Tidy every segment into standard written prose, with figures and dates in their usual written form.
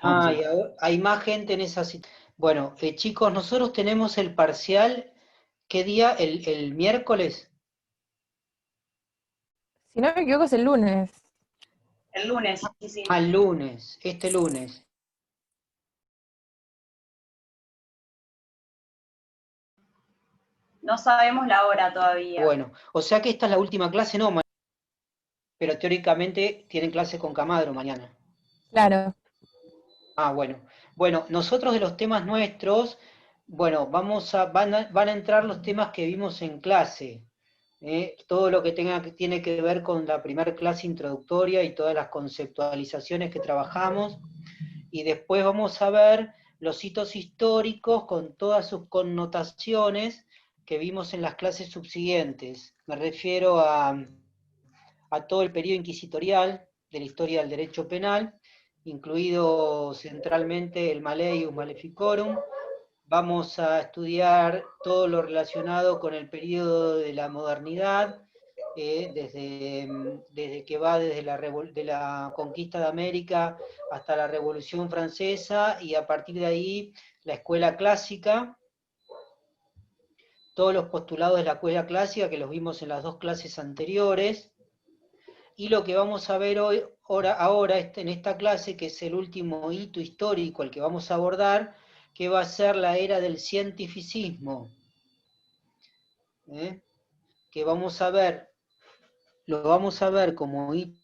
Ah, y hay más gente en esa situación. Bueno, chicos, nosotros tenemos el parcial, ¿qué día? ¿El miércoles? Si no me equivoco es el lunes. El lunes, sí, sí. Al lunes, este lunes. No sabemos la hora todavía. Bueno, o sea que esta es la última clase, no, pero teóricamente tienen clase con Camadro mañana. Claro. Ah, bueno. Bueno, nosotros de los temas nuestros, bueno, van a entrar los temas que vimos en clase. Todo lo que tiene que ver con la primera clase introductoria y todas las conceptualizaciones que trabajamos. Y después vamos a ver los hitos históricos con todas sus connotaciones que vimos en las clases subsiguientes. Me refiero a todo el periodo inquisitorial de la historia del derecho penal, incluido centralmente el Maleus Maleficorum. Vamos a estudiar todo lo relacionado con el periodo de la modernidad, desde que va desde de la conquista de América hasta la Revolución Francesa, y a partir de ahí la escuela clásica, todos los postulados de la escuela clásica que los vimos en las dos clases anteriores. Y lo que vamos a ver hoy, ahora en esta clase, que es el último hito histórico, el que vamos a abordar, que va a ser la era del cientificismo, que lo vamos a ver como hito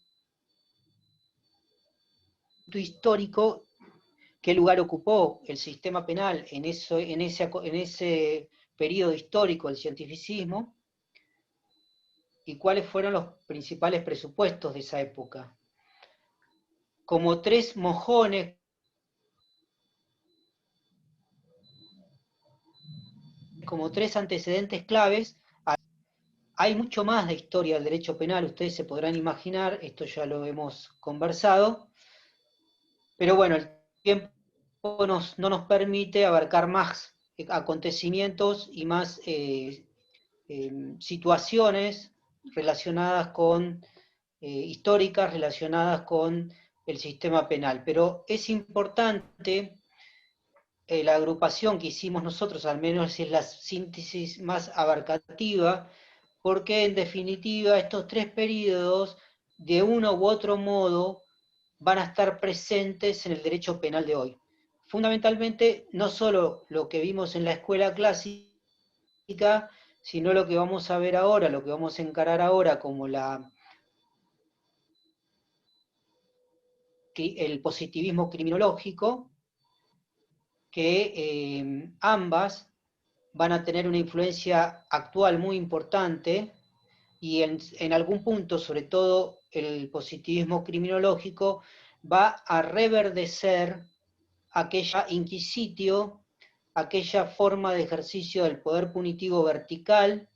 histórico, qué lugar ocupó el sistema penal en ese periodo histórico del cientificismo, y cuáles fueron los principales presupuestos de esa época. Como tres mojones, como tres antecedentes claves. Hay mucho más de historia del derecho penal, ustedes se podrán imaginar, esto ya lo hemos conversado, pero bueno, el tiempo no nos permite abarcar más acontecimientos y más situaciones relacionadas con, históricas relacionadas con el sistema penal. Pero es importante, la agrupación que hicimos nosotros, al menos es la síntesis más abarcativa, porque en definitiva estos tres periodos, de uno u otro modo, van a estar presentes en el derecho penal de hoy. Fundamentalmente, no solo lo que vimos en la escuela clásica, sino lo que vamos a ver ahora, lo que vamos a encarar ahora como el positivismo criminológico, que ambas van a tener una influencia actual muy importante, y en algún punto, sobre todo el positivismo criminológico, va a reverdecer aquella inquisitio, aquella forma de ejercicio del poder punitivo vertical,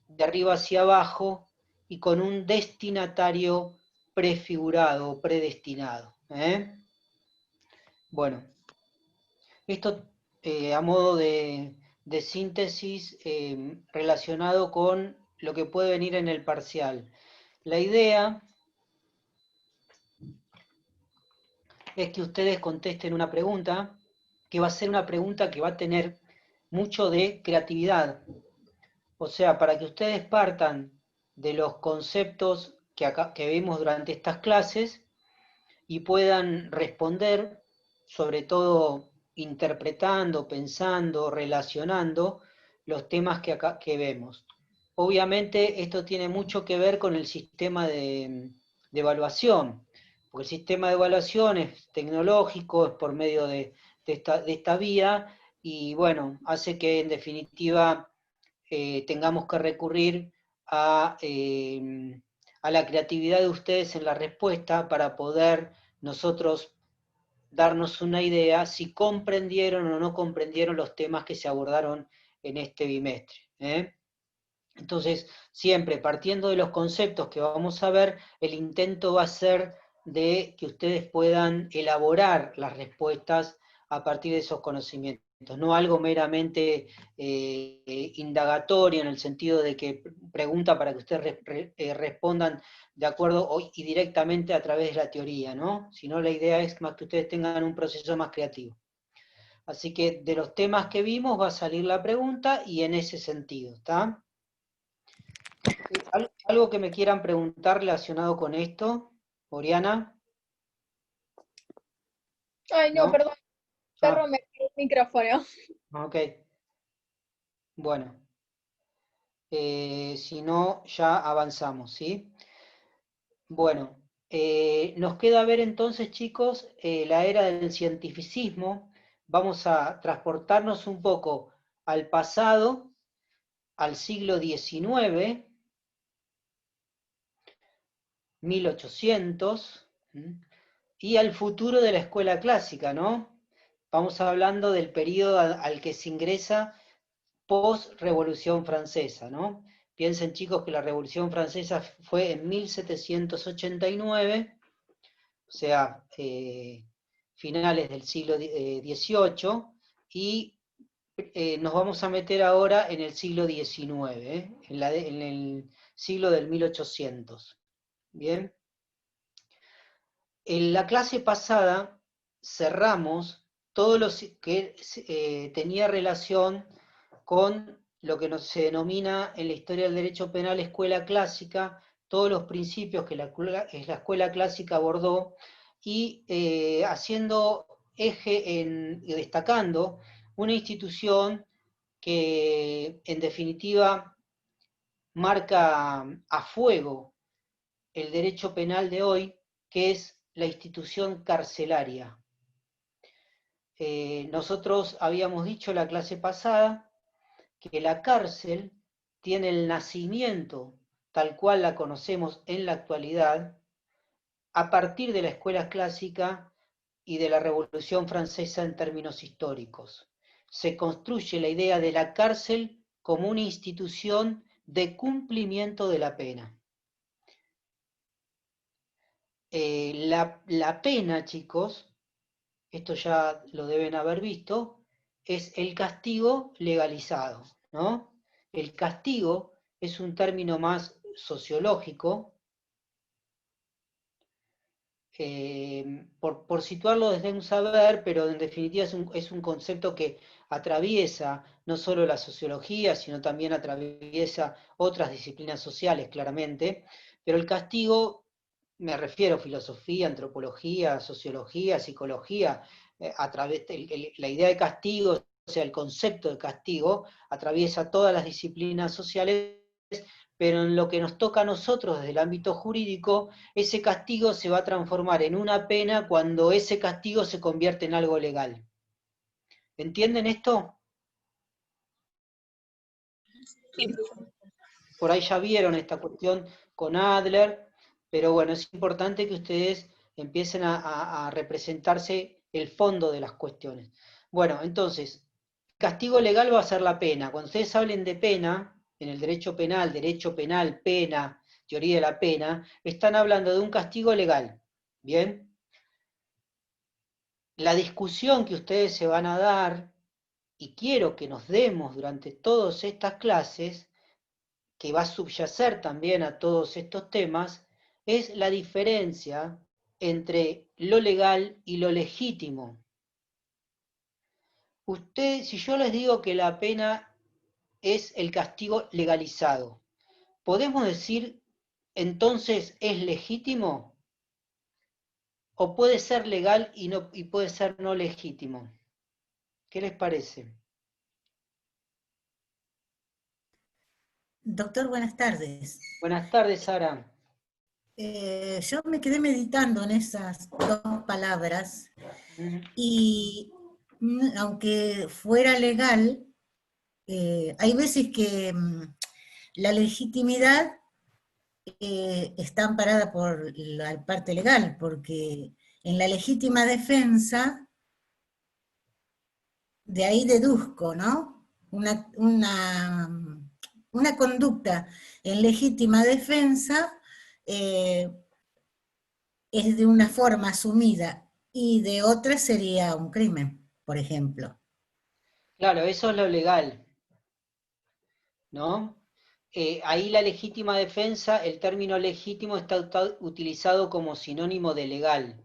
de arriba hacia abajo, y con un destinatario prefigurado, predestinado. Bueno, esto a modo de síntesis, relacionado con lo que puede venir en el parcial. La idea es que ustedes contesten una pregunta, que va a ser una pregunta que va a tener mucho de creatividad. O sea, para que ustedes partan de los conceptos que vimos durante estas clases y puedan responder, sobre todo interpretando, pensando, relacionando los temas que vemos. Obviamente esto tiene mucho que ver con el sistema de evaluación, porque el sistema de evaluación es tecnológico, es por medio de esta vía, y bueno, hace que en definitiva tengamos que recurrir a la creatividad de ustedes en la respuesta para poder nosotros darnos una idea si comprendieron o no comprendieron los temas que se abordaron en este bimestre. Entonces, siempre partiendo de los conceptos que vamos a ver, el intento va a ser de que ustedes puedan elaborar las respuestas a partir de esos conocimientos. no algo meramente indagatorio en el sentido de que pregunta para que ustedes respondan de acuerdo y directamente a través de la teoría, ¿no? Sino la idea es más que ustedes tengan un proceso más creativo. Así que de los temas que vimos va a salir la pregunta y en ese sentido, ¿está? ¿Algo que me quieran preguntar relacionado con esto, Oriana? Ay, no, ¿No? perdón. Perro me dio el micrófono. Ok. Bueno. Si no, ya avanzamos, ¿sí? Bueno, nos queda ver entonces, chicos, la era del cientificismo. Vamos a transportarnos un poco al pasado, al siglo XIX, 1800, y al futuro de la escuela clásica, ¿no? Vamos hablando del periodo al que se ingresa post-Revolución Francesa, ¿no? Piensen, chicos, que la Revolución Francesa fue en 1789, o sea, finales del siglo XVIII, y nos vamos a meter ahora en el siglo XIX, en el siglo del 1800. ¿Bien? En la clase pasada cerramos todo lo que tenía relación con lo que se denomina en la historia del derecho penal escuela clásica, todos los principios que la escuela clásica abordó, y haciendo eje y destacando una institución que en definitiva marca a fuego el derecho penal de hoy, que es la institución carcelaria. Nosotros habíamos dicho la clase pasada que la cárcel tiene el nacimiento tal cual la conocemos en la actualidad a partir de la escuela clásica y de la Revolución Francesa en términos históricos. Se construye la idea de la cárcel como una institución de cumplimiento de la pena. La pena, chicos, esto ya lo deben haber visto, es el castigo legalizado, ¿no? El castigo es un término más sociológico, por situarlo desde un saber, pero en definitiva es un concepto que atraviesa no solo la sociología, sino también atraviesa otras disciplinas sociales, claramente, pero el castigo, me refiero a filosofía, antropología, sociología, psicología, a través la idea de castigo, o sea, el concepto de castigo, atraviesa todas las disciplinas sociales, pero en lo que nos toca a nosotros desde el ámbito jurídico, ese castigo se va a transformar en una pena cuando ese castigo se convierte en algo legal. ¿Entienden esto? Sí. Por ahí ya vieron esta cuestión con Adler, pero bueno, es importante que ustedes empiecen a representarse el fondo de las cuestiones. Bueno, entonces, castigo legal va a ser la pena. Cuando ustedes hablen de pena, en el derecho penal, pena, teoría de la pena, están hablando de un castigo legal. ¿Bien? La discusión que ustedes se van a dar, y quiero que nos demos durante todas estas clases, que va a subyacer también a todos estos temas, es la diferencia entre lo legal y lo legítimo. Si yo les digo que la pena es el castigo legalizado, ¿podemos decir entonces es legítimo? ¿O puede ser legal y puede ser no legítimo? ¿Qué les parece? Doctor, buenas tardes. Buenas tardes, Sara. Yo me quedé meditando en esas dos palabras y aunque fuera legal, hay veces que la legitimidad está amparada por la parte legal, porque en la legítima defensa, de ahí deduzco, ¿no? Una conducta en legítima defensa es de una forma asumida y de otra sería un crimen, por ejemplo. Claro, eso es lo legal, ¿no? Ahí la legítima defensa, el término legítimo está utilizado como sinónimo de legal.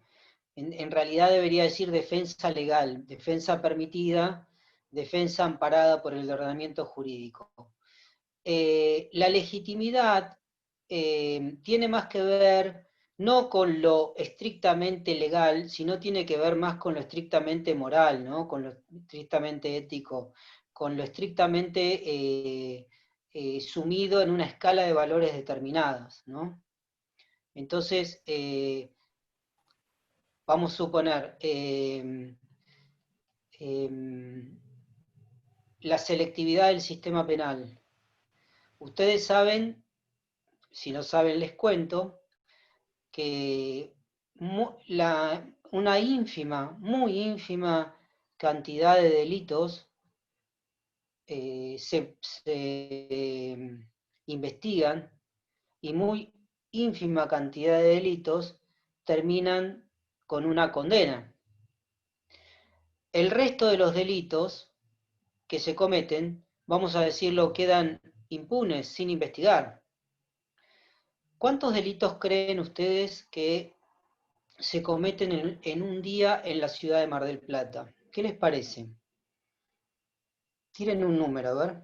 En realidad debería decir defensa legal, defensa permitida, defensa amparada por el ordenamiento jurídico. La legitimidad tiene más que ver no con lo estrictamente legal, sino tiene que ver más con lo estrictamente moral, ¿no? Con lo estrictamente ético, con lo estrictamente sumido en una escala de valores determinadas, ¿no? Entonces, vamos a suponer, la selectividad del sistema penal. Ustedes saben, si no saben les cuento, que una ínfima, muy ínfima cantidad de delitos se investigan y muy ínfima cantidad de delitos terminan con una condena. El resto de los delitos que se cometen, vamos a decirlo, quedan impunes, sin investigar. ¿Cuántos delitos creen ustedes que se cometen en un día en la ciudad de Mar del Plata? ¿Qué les parece? Tiren un número, a ver.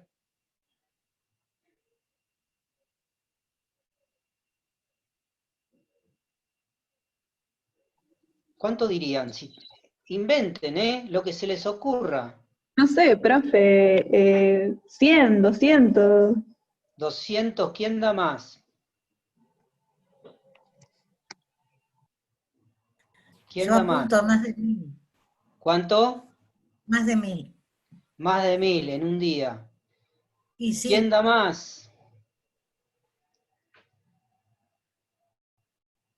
¿Cuánto dirían? Inventen, lo que se les ocurra. No sé, profe, 100, 200. 200, ¿quién da más? ¿Quién Yo da más? apunto a más de 1000. ¿Cuánto? Más de 1000. Más de 1000 en un día. Y sí, ¿Quién da más?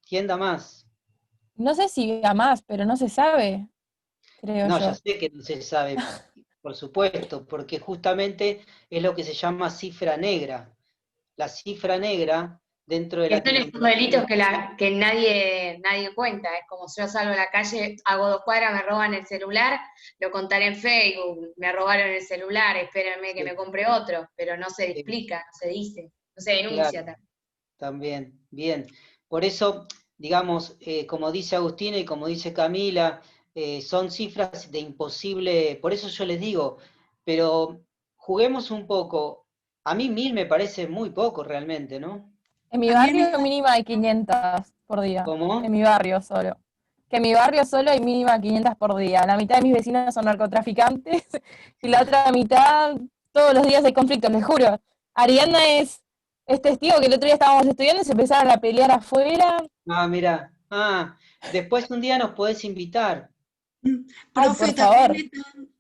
¿Quién da más? No sé si a más, pero no se sabe, creo No, ya yo. sé que no se sabe, por supuesto, porque justamente es lo que se llama cifra negra. La cifra negra dentro de Que la son esos delitos tipificación. que nadie cuenta. Es como si yo salgo a la calle, hago 2 cuadras, me roban el celular, lo contaré en Facebook, me robaron el celular, espérenme que me Sí, compre otro, pero no se sí, explica, no se dice, no se denuncia claro, también. también, bien. Por eso, digamos, como dice Agustina y como dice Camila, son cifras de imposible, por eso yo les digo, pero juguemos un poco. A mí 1000 me parece muy poco realmente, ¿no? En mi También barrio está, mínima hay 500 por día. En ¿Cómo? mi barrio solo. Que en mi barrio solo hay mínima 500 por día. La mitad de mis vecinos son narcotraficantes y la otra mitad todos los días hay conflictos, les juro. Ariana es testigo que el otro día estábamos estudiando y se empezaron a pelear afuera. Ah, mira. Ah, después un día nos podés invitar Ay, profe, por favor. al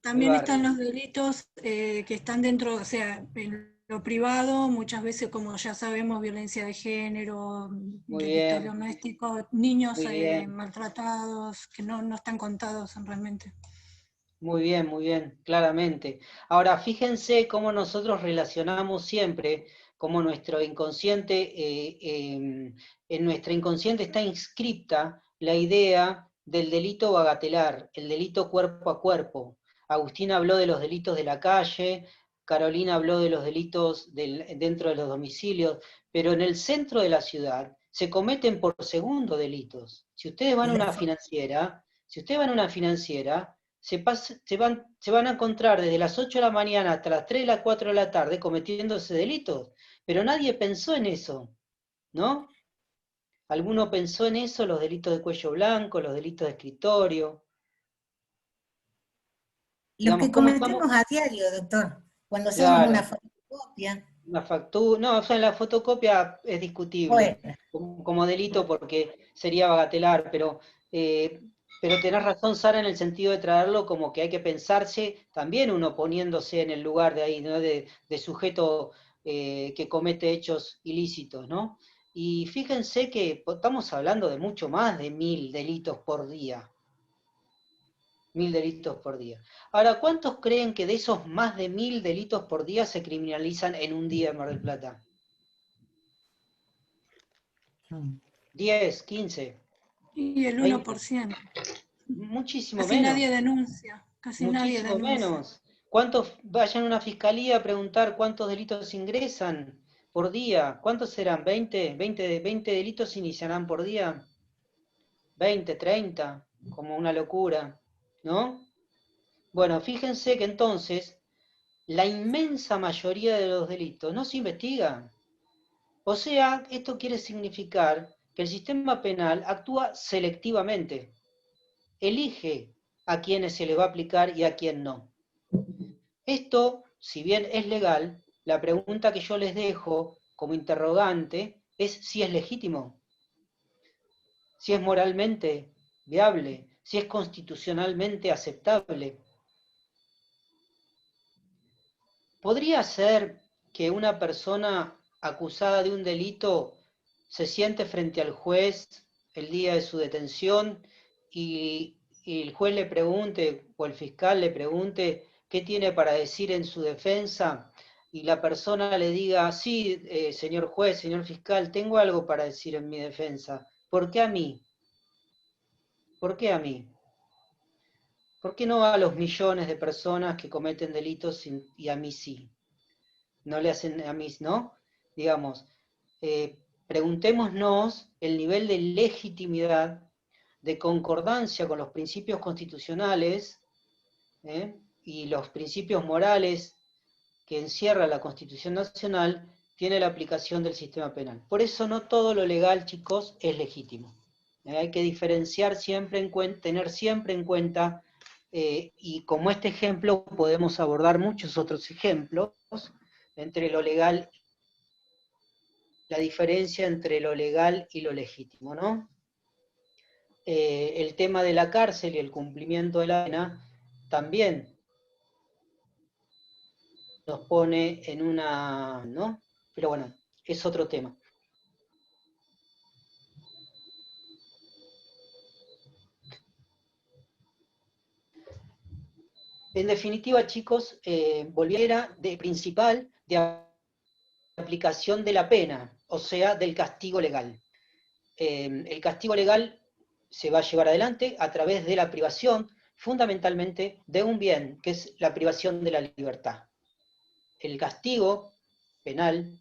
también están barrio. los delitos que están dentro, o sea, en lo privado, muchas veces, como ya sabemos, violencia de género, Muy delitos bien, domésticos, niños muy bien. maltratados, que no están contados realmente. Muy bien, claramente. Ahora, fíjense cómo nosotros relacionamos siempre, cómo nuestro inconsciente, en nuestra inconsciente está inscripta la idea del delito bagatelar, el delito cuerpo a cuerpo. Agustín habló de los delitos de la calle, Carolina habló de los delitos dentro de los domicilios, pero en el centro de la ciudad se cometen por segundo delitos. Si ustedes van y a la una financiera, se van a encontrar desde las 8 de la mañana hasta las 3 de las 4 de la tarde cometiéndose delitos, pero nadie pensó en eso, ¿no? ¿Alguno pensó en eso, los delitos de cuello blanco, los delitos de escritorio? los Digamos, que ¿cómo estamos? cometemos a diario, doctor, cuando hacemos una Claro, fotocopia. una factura, no, o sea, la fotocopia es discutible Bueno, como delito porque sería bagatelar, eh, pero tenés razón, Sara, en el sentido de traerlo como que hay que pensarse, también uno poniéndose en el lugar de ahí, ¿no? de sujeto que comete hechos ilícitos, ¿no? Y fíjense que estamos hablando de mucho más de 1000 delitos por día. 1000 delitos por día. Ahora, ¿cuántos creen que de esos más de 1000 delitos por día se criminalizan en un día en Mar del Plata? 10, 15, Y el 20, 1%. muchísimo Casi menos, nadie denuncia, casi nadie muchísimo denuncia. menos. ¿Cuántos vayan a una fiscalía a preguntar cuántos delitos ingresan por día? ¿Cuántos serán? ¿20? ¿20 delitos iniciarán por día? 20, 30, como una locura, ¿no? Bueno, fíjense que entonces la inmensa mayoría de los delitos no se investigan. O sea, esto quiere significar que el sistema penal actúa selectivamente, elige a quienes se le va a aplicar y a quién no. Esto, si bien es legal, la pregunta que yo les dejo como interrogante es si es legítimo, si es moralmente viable, si es constitucionalmente aceptable. ¿Podría ser que una persona acusada de un delito se siente frente al juez el día de su detención y el juez le pregunte, o el fiscal le pregunte, qué tiene para decir en su defensa, y la persona le diga, sí, señor juez, señor fiscal, tengo algo para decir en mi defensa? ¿Por qué a mí? ¿Por qué a mí? ¿Por qué no a los millones de personas que cometen delitos y a mí sí? No le hacen a mí, ¿no? Digamos, preguntémonos el nivel de legitimidad, de concordancia con los principios constitucionales y los principios morales que encierra la Constitución Nacional, tiene la aplicación del sistema penal. Por eso no todo lo legal, chicos, es legítimo. Hay que diferenciar siempre, tener siempre en cuenta, y como este ejemplo podemos abordar muchos otros ejemplos, entre lo legal, la diferencia entre lo legal y lo legítimo, ¿no? El tema de la cárcel y el cumplimiento de la pena también nos pone en una, ¿no? Pero bueno, es otro tema. En definitiva, chicos, volviera de principal de aplicación de la pena, o sea, del castigo legal. El castigo legal se va a llevar adelante a través de la privación, fundamentalmente, de un bien, que es la privación de la libertad. El castigo penal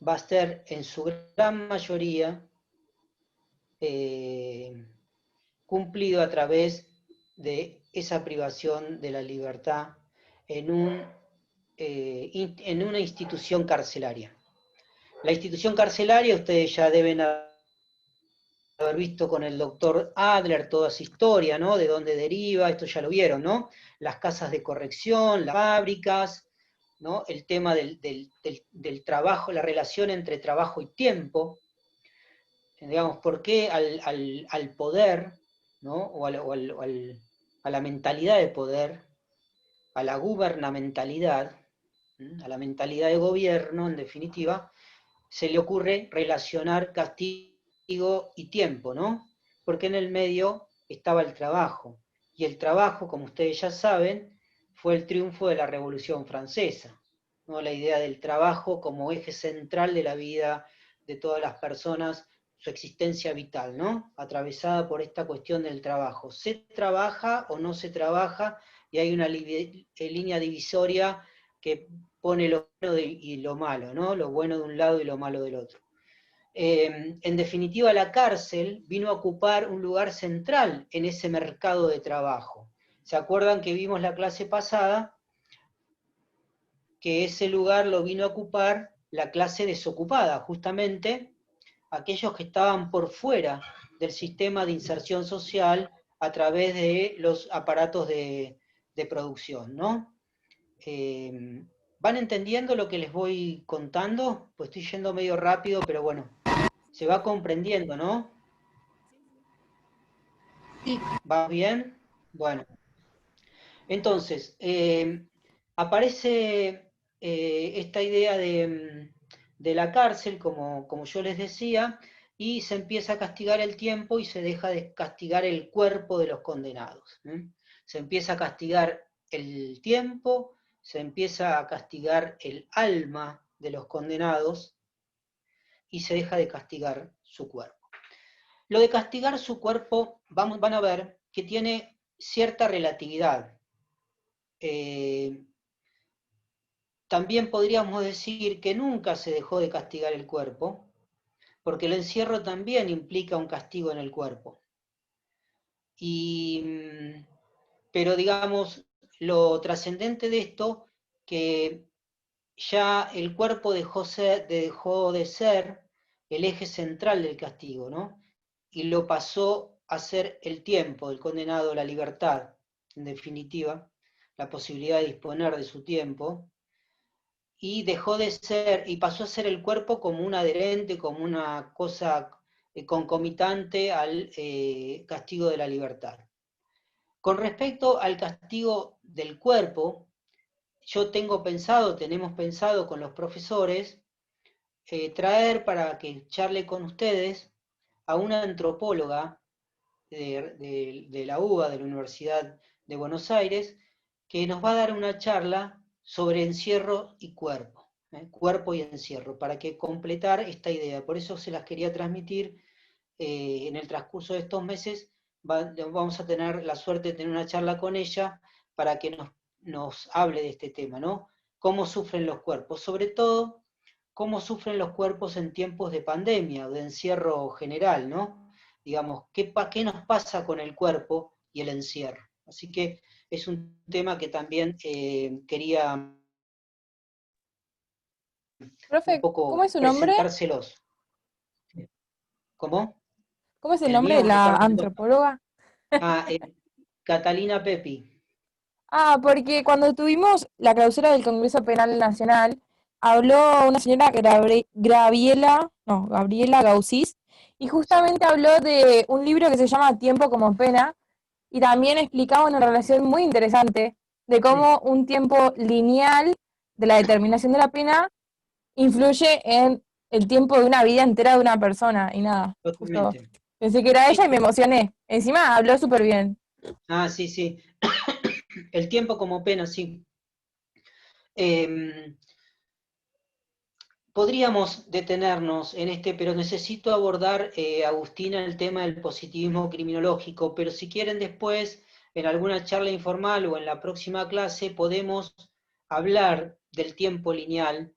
va a ser, en su gran mayoría, cumplido a través de esa privación de la libertad en una institución carcelaria. La institución carcelaria, ustedes ya deben haber visto con el doctor Adler toda esa historia, ¿no? De dónde deriva, esto ya lo vieron, ¿no? Las casas de corrección, las fábricas, ¿no? El tema del trabajo, la relación entre trabajo y tiempo. Digamos, ¿por qué al poder, ¿no? o a la mentalidad de poder, a la gubernamentalidad, a la mentalidad de gobierno, en definitiva, se le ocurre relacionar castigo y tiempo, ¿no? Porque en el medio estaba el trabajo, y el trabajo, como ustedes ya saben, fue el triunfo de la Revolución Francesa, ¿no? La idea del trabajo como eje central de la vida de todas las personas, su existencia vital, ¿no? Atravesada por esta cuestión del trabajo. ¿Se trabaja o no se trabaja? Y hay una línea divisoria que pone lo bueno y lo malo, ¿no? Lo bueno de un lado y lo malo del otro. En definitiva, la cárcel vino a ocupar un lugar central en ese mercado de trabajo. ¿Se acuerdan que vimos la clase pasada? Que ese lugar lo vino a ocupar la clase desocupada, justamente aquellos que estaban por fuera del sistema de inserción social a través de los aparatos de producción, ¿no? ¿Van entendiendo lo que les voy contando? Pues estoy yendo medio rápido, pero bueno, se va comprendiendo, ¿no? Sí. ¿Va bien? Bueno. Entonces, aparece esta idea de la cárcel, como yo les decía, y se empieza a castigar el tiempo y se deja de castigar el cuerpo de los condenados. Se empieza a castigar el tiempo, se empieza a castigar el alma de los condenados y se deja de castigar su cuerpo. Lo de castigar su cuerpo, van a ver que tiene cierta relatividad. también podríamos decir que nunca se dejó de castigar el cuerpo, porque el encierro también implica un castigo en el cuerpo. Pero digamos, lo trascendente de esto, que ya el cuerpo dejó de ser el eje central del castigo, ¿no? Y lo pasó a ser el tiempo, el condenado, la libertad, en definitiva, la posibilidad de disponer de su tiempo, y dejó de ser, y pasó a ser el cuerpo como un adherente, como una cosa concomitante al castigo de la libertad. Con respecto al castigo del cuerpo, tenemos pensado con los profesores traer para que charle con ustedes a una antropóloga de la UBA, de la Universidad de Buenos Aires, que nos va a dar una charla sobre encierro y cuerpo, cuerpo y encierro, para que completar esta idea. Por eso se las quería transmitir en el transcurso de estos meses. Vamos a tener la suerte de tener una charla con ella para que nos hable de este tema, ¿no? Cómo sufren los cuerpos, sobre todo cómo sufren los cuerpos en tiempos de pandemia o de encierro general, ¿no? Digamos, ¿qué nos pasa con el cuerpo y el encierro? Así que es un tema que también quería Profe, un poco ¿cómo es su nombre? presentárselos. ¿Cómo? ¿Cómo es el ¿El nombre mío? de la Ricardo. antropóloga? Catalina Pepi. Ah, porque cuando tuvimos la clausura del Congreso Penal Nacional, habló una señora Gabriela Gausís, y justamente habló de un libro que se llama Tiempo como pena, y también explicaba una relación muy interesante de cómo un tiempo lineal de la determinación de la pena influye en el tiempo de una vida entera de una persona, y nada, justo Totalmente. pensé que era ella y me emocioné. Encima habló súper bien. Ah, sí, sí. El tiempo como pena, sí. Podríamos detenernos en pero necesito abordar, Agustina, el tema del positivismo criminológico, pero si quieren después, en alguna charla informal o en la próxima clase, podemos hablar del tiempo lineal,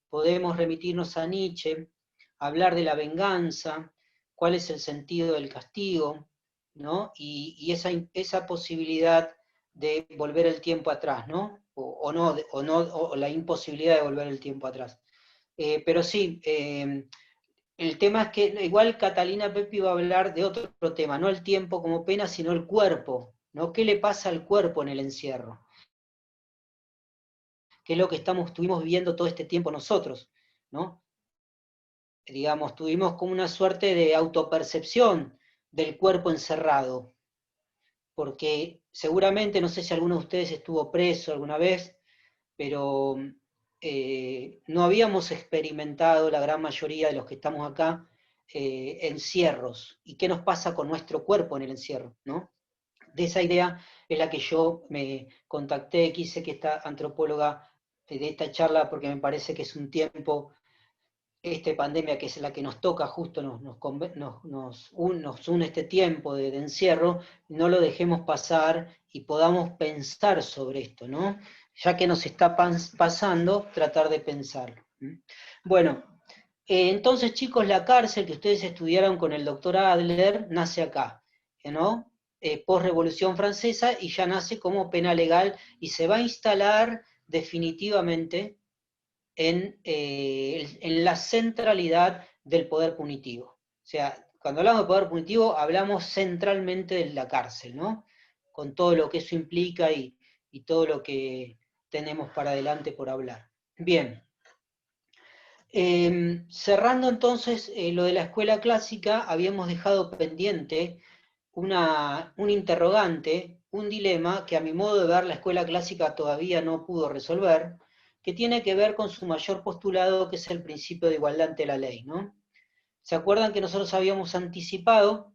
podemos remitirnos a Nietzsche, hablar de la venganza, cuál es el sentido del castigo, ¿no? Y esa posibilidad de volver el tiempo atrás, ¿no? O la imposibilidad de volver el tiempo atrás. Pero sí, el tema es que igual Catalina Pepi va a hablar de otro tema, no el tiempo como pena, sino el cuerpo, ¿no? ¿Qué le pasa al cuerpo en el encierro? ¿Qué es lo que estuvimos viviendo todo este tiempo nosotros, ¿no? Digamos, tuvimos como una suerte de autopercepción del cuerpo encerrado, porque seguramente, no sé si alguno de ustedes estuvo preso alguna vez, pero no habíamos experimentado, la gran mayoría de los que estamos acá, encierros. ¿Y qué nos pasa con nuestro cuerpo en el encierro, ¿no? De esa idea es la que yo me contacté, quise que esta antropóloga de esta charla, porque me parece que es un tiempo, pandemia, que es la que nos toca justo, nos une este tiempo de encierro, no lo dejemos pasar y podamos pensar sobre esto, ¿no? Ya que nos está pasando, tratar de pensarlo. Bueno, entonces, chicos, la cárcel que ustedes estudiaron con el doctor Adler nace acá, ¿no? Post-Revolución Francesa, y ya nace como pena legal y se va a instalar definitivamente en la centralidad del poder punitivo. O sea, cuando hablamos de poder punitivo, hablamos centralmente de la cárcel, ¿no? Con todo lo que eso implica y todo lo que tenemos para adelante por hablar. Bien. Cerrando entonces lo de la escuela clásica, habíamos dejado pendiente un interrogante, un dilema que a mi modo de ver la escuela clásica todavía no pudo resolver, que tiene que ver con su mayor postulado, que es el principio de igualdad ante la ley, ¿no? ¿Se acuerdan que nosotros habíamos anticipado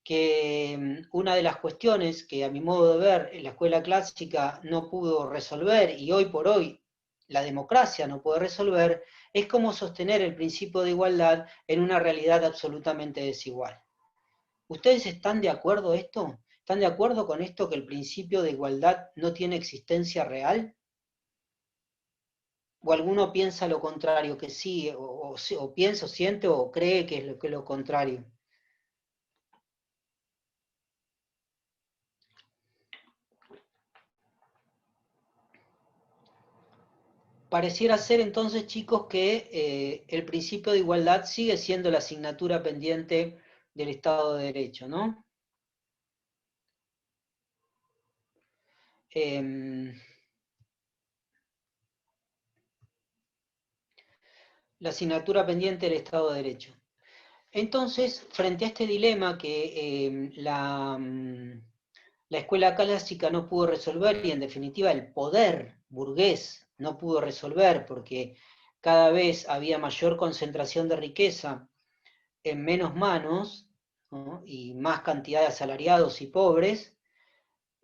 que una de las cuestiones que a mi modo de ver la escuela clásica no pudo resolver, y hoy por hoy la democracia no puede resolver, es cómo sostener el principio de igualdad en una realidad absolutamente desigual? ¿Ustedes están de acuerdo en esto? ¿Están de acuerdo con esto que el principio de igualdad no tiene existencia real? ¿O alguno piensa lo contrario, que sí, o piensa, o siente, o cree que es lo contrario? Pareciera ser entonces, chicos, que el principio de igualdad sigue siendo la asignatura pendiente del Estado de Derecho, ¿no? La asignatura pendiente del Estado de Derecho. Entonces, frente a este dilema que la escuela clásica no pudo resolver, y en definitiva el poder burgués no pudo resolver, porque cada vez había mayor concentración de riqueza en menos manos, ¿no? Y más cantidad de asalariados y pobres,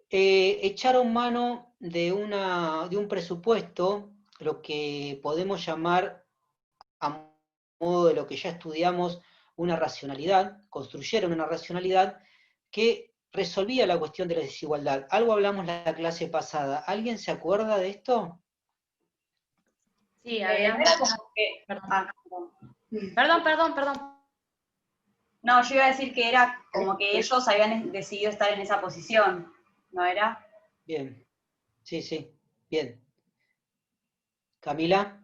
echaron mano de un presupuesto, lo que podemos llamar, a modo de lo que ya estudiamos, una racionalidad, construyeron una racionalidad que resolvía la cuestión de la desigualdad. Algo hablamos la clase pasada. ¿Alguien se acuerda de esto? Sí, No habíamos... era como que... Perdón. No, yo iba a decir que era como que ellos habían decidido estar en esa posición, ¿no era? Bien, sí, bien. ¿Camila?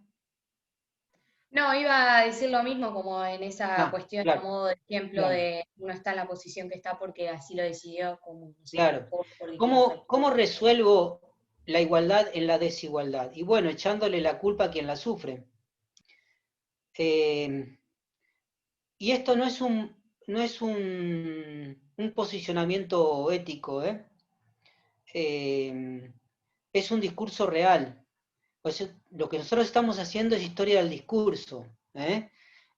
No, iba a decir lo mismo como en esa cuestión, claro, a modo de ejemplo claro. de uno está en la posición que está porque así lo decidió, como, no sé, Claro. porque quiere ser. ¿Cómo resuelvo la igualdad en la desigualdad? Y bueno, echándole la culpa a quien la sufre. Y esto no es un posicionamiento ético, es un discurso real. Pues lo que nosotros estamos haciendo es historia del discurso,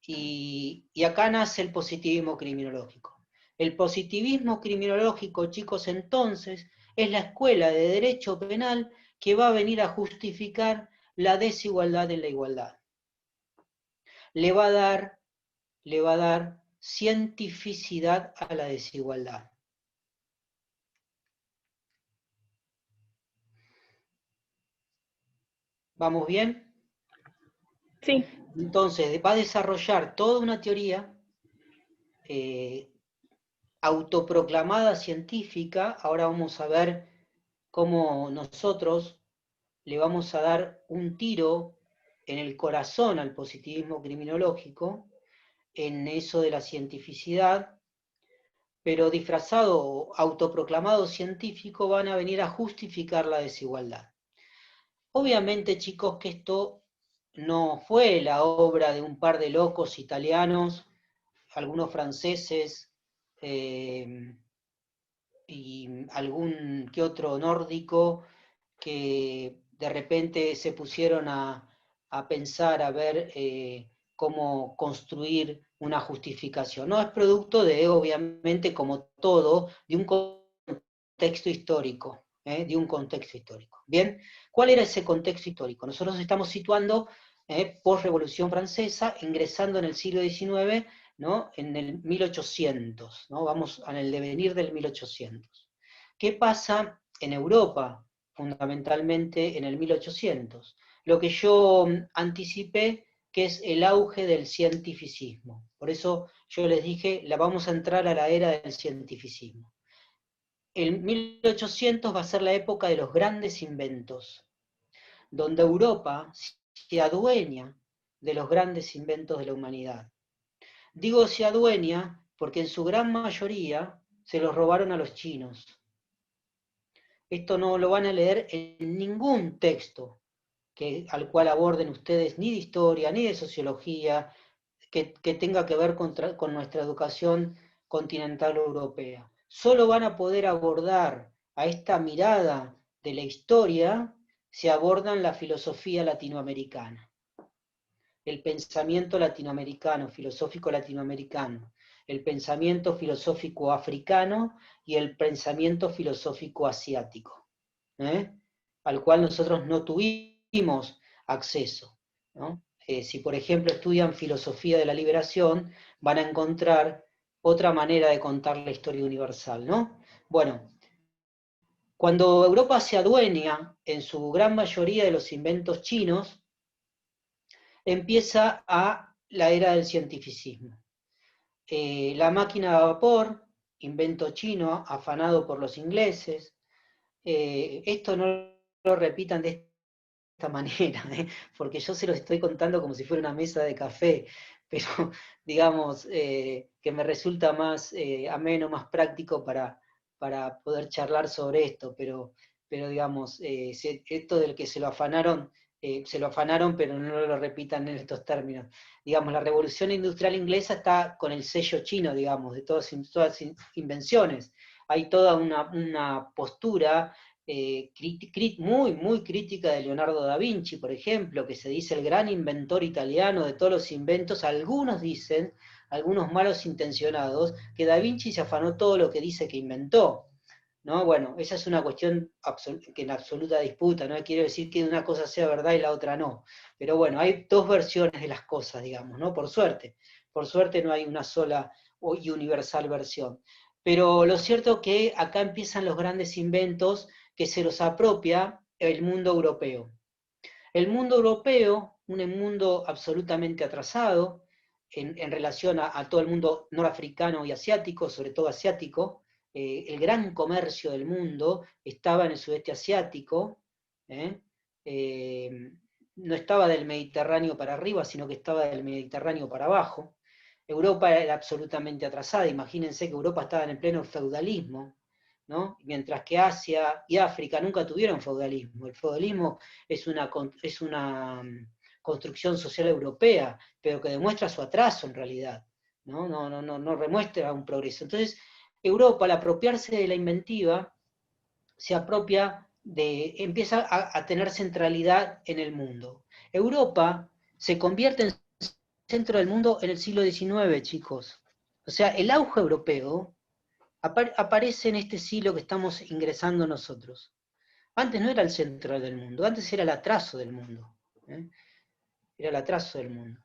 y acá nace el positivismo criminológico. El positivismo criminológico, chicos, entonces, es la escuela de derecho penal que va a venir a justificar la desigualdad en la igualdad. Le va a dar cientificidad a la desigualdad. ¿Vamos bien? Sí. Entonces, va a desarrollar toda una teoría autoproclamada científica. Ahora vamos a ver cómo nosotros le vamos a dar un tiro en el corazón al positivismo criminológico, en eso de la cientificidad, pero disfrazado, autoproclamado científico, van a venir a justificar la desigualdad. Obviamente, chicos, que esto no fue la obra de un par de locos italianos, algunos franceses, y algún que otro nórdico, que de repente se pusieron a pensar, a ver cómo construir una justificación. No, es producto de, obviamente, como todo, de un contexto histórico, de un contexto histórico. Bien, ¿cuál era ese contexto histórico? Nosotros estamos situando post-Revolución Francesa, ingresando en el siglo XIX, ¿no? En el 1800, ¿no? Vamos en el devenir del 1800. ¿Qué pasa en Europa, fundamentalmente en el 1800? Lo que yo anticipé, que es el auge del cientificismo. Por eso yo les dije, vamos a entrar a la era del cientificismo. El 1800 va a ser la época de los grandes inventos, donde Europa se adueña de los grandes inventos de la humanidad. Digo se adueña porque en su gran mayoría se los robaron a los chinos. Esto no lo van a leer en ningún texto al cual aborden ustedes ni de historia, ni de sociología, que tenga que ver con nuestra educación continental europea. Solo van a poder abordar a esta mirada de la historia si abordan la filosofía latinoamericana, el pensamiento latinoamericano, filosófico latinoamericano, el pensamiento filosófico africano y el pensamiento filosófico asiático, al cual nosotros no tuvimos acceso, ¿no? Si por ejemplo estudian filosofía de la liberación, van a encontrar otra manera de contar la historia universal, ¿no? Bueno, Cuando Europa se adueña en su gran mayoría de los inventos chinos, empieza la era del cientificismo. La máquina a vapor, invento chino, afanado por los ingleses. Esto no lo repitan de esta manera, porque yo se los estoy contando como si fuera una mesa de café, pero digamos que me resulta más ameno, más práctico para poder charlar sobre esto, pero digamos, esto del que se lo afanaron, pero no lo repitan en estos términos. Digamos, la revolución industrial inglesa está con el sello chino, digamos, de todas invenciones. Hay toda una postura muy crítica de Leonardo da Vinci, por ejemplo, que se dice el gran inventor italiano de todos los inventos. Algunos dicen, algunos malos intencionados, que da Vinci se afanó todo lo que dice que inventó, ¿no? Bueno, esa es una cuestión que en absoluta disputa, no quiero decir que una cosa sea verdad y la otra no, pero bueno, hay dos versiones de las cosas, digamos, ¿no? Por suerte no hay una sola y universal versión. Pero lo cierto es que acá empiezan los grandes inventos que se los apropia el mundo europeo. El mundo europeo, un mundo absolutamente atrasado en relación a todo el mundo norafricano y asiático, sobre todo asiático. El gran comercio del mundo estaba en el sudeste asiático, no estaba del Mediterráneo para arriba, sino que estaba del Mediterráneo para abajo. Europa era absolutamente atrasada, imagínense que Europa estaba en el pleno feudalismo, ¿no? Mientras que Asia y África nunca tuvieron feudalismo. El feudalismo es una construcción social europea, pero que demuestra su atraso en realidad, no demuestra un progreso. Entonces, Europa, al apropiarse de la inventiva, se apropia empieza a tener centralidad en el mundo. Europa se convierte en centro del mundo en el siglo XIX, chicos. O sea, el auge europeo aparece en este siglo que estamos ingresando nosotros. Antes no era el centro del mundo, antes era el atraso del mundo. Era el atraso del mundo.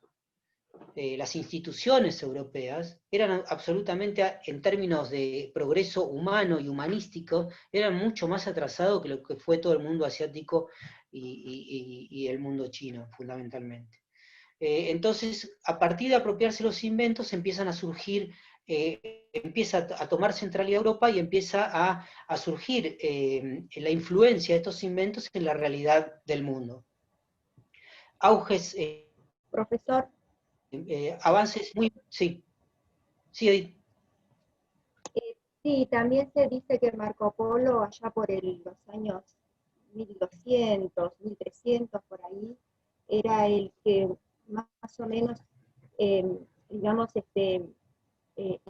Las instituciones europeas eran absolutamente, en términos de progreso humano y humanístico, eran mucho más atrasados que lo que fue todo el mundo asiático y el mundo chino, fundamentalmente. Entonces, a partir de apropiarse los inventos, empiezan a surgir, empieza a tomar centralidad Europa y empieza a surgir la influencia de estos inventos en la realidad del mundo. Auges, Profesor, avances muy... Sí, sí, Edith. sí, también se dice que Marco Polo, allá por los años 1200, 1300, por ahí, era el que más o menos, digamos,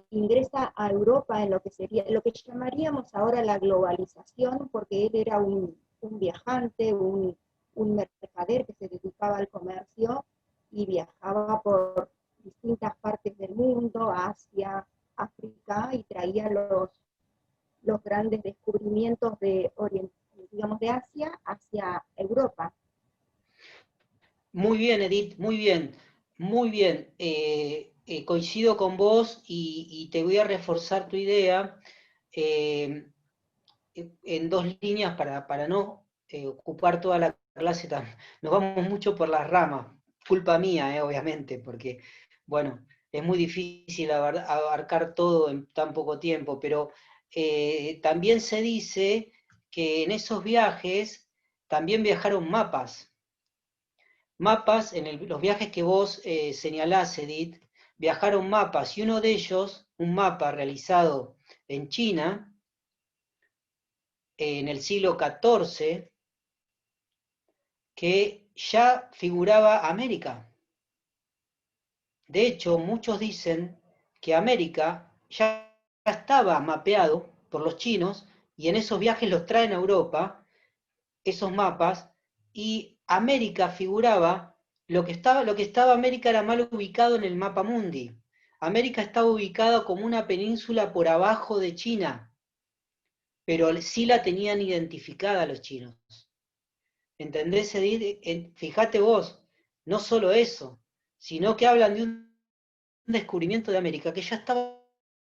ingresa a Europa en lo que sería, lo que llamaríamos ahora la globalización, porque él era un viajante, un mercader que se dedicaba al comercio y viajaba por distintas partes del mundo, Asia, África, y traía los grandes descubrimientos de Asia hacia Europa. Muy bien, Edith, muy bien, muy bien. Coincido con vos y te voy a reforzar tu idea en dos líneas para no ocupar toda la clase. Nos vamos mucho por las ramas, culpa mía, obviamente, porque, bueno, es muy difícil abarcar todo en tan poco tiempo, pero también se dice que en esos viajes también viajaron mapas. Mapas, en los viajes que vos señalás, Edith, viajaron mapas, y uno de ellos, un mapa realizado en China, en el siglo XIV, que ya figuraba América. De hecho, muchos dicen que América ya estaba mapeado por los chinos, y en esos viajes los traen a Europa, esos mapas, y América figuraba, lo que estaba América era mal ubicado en el mapa mundi. América estaba ubicada como una península por abajo de China, pero sí la tenían identificada los chinos. ¿Entendés, Edith? Fíjate vos, no solo eso, sino que hablan de un descubrimiento de América, que ya estaba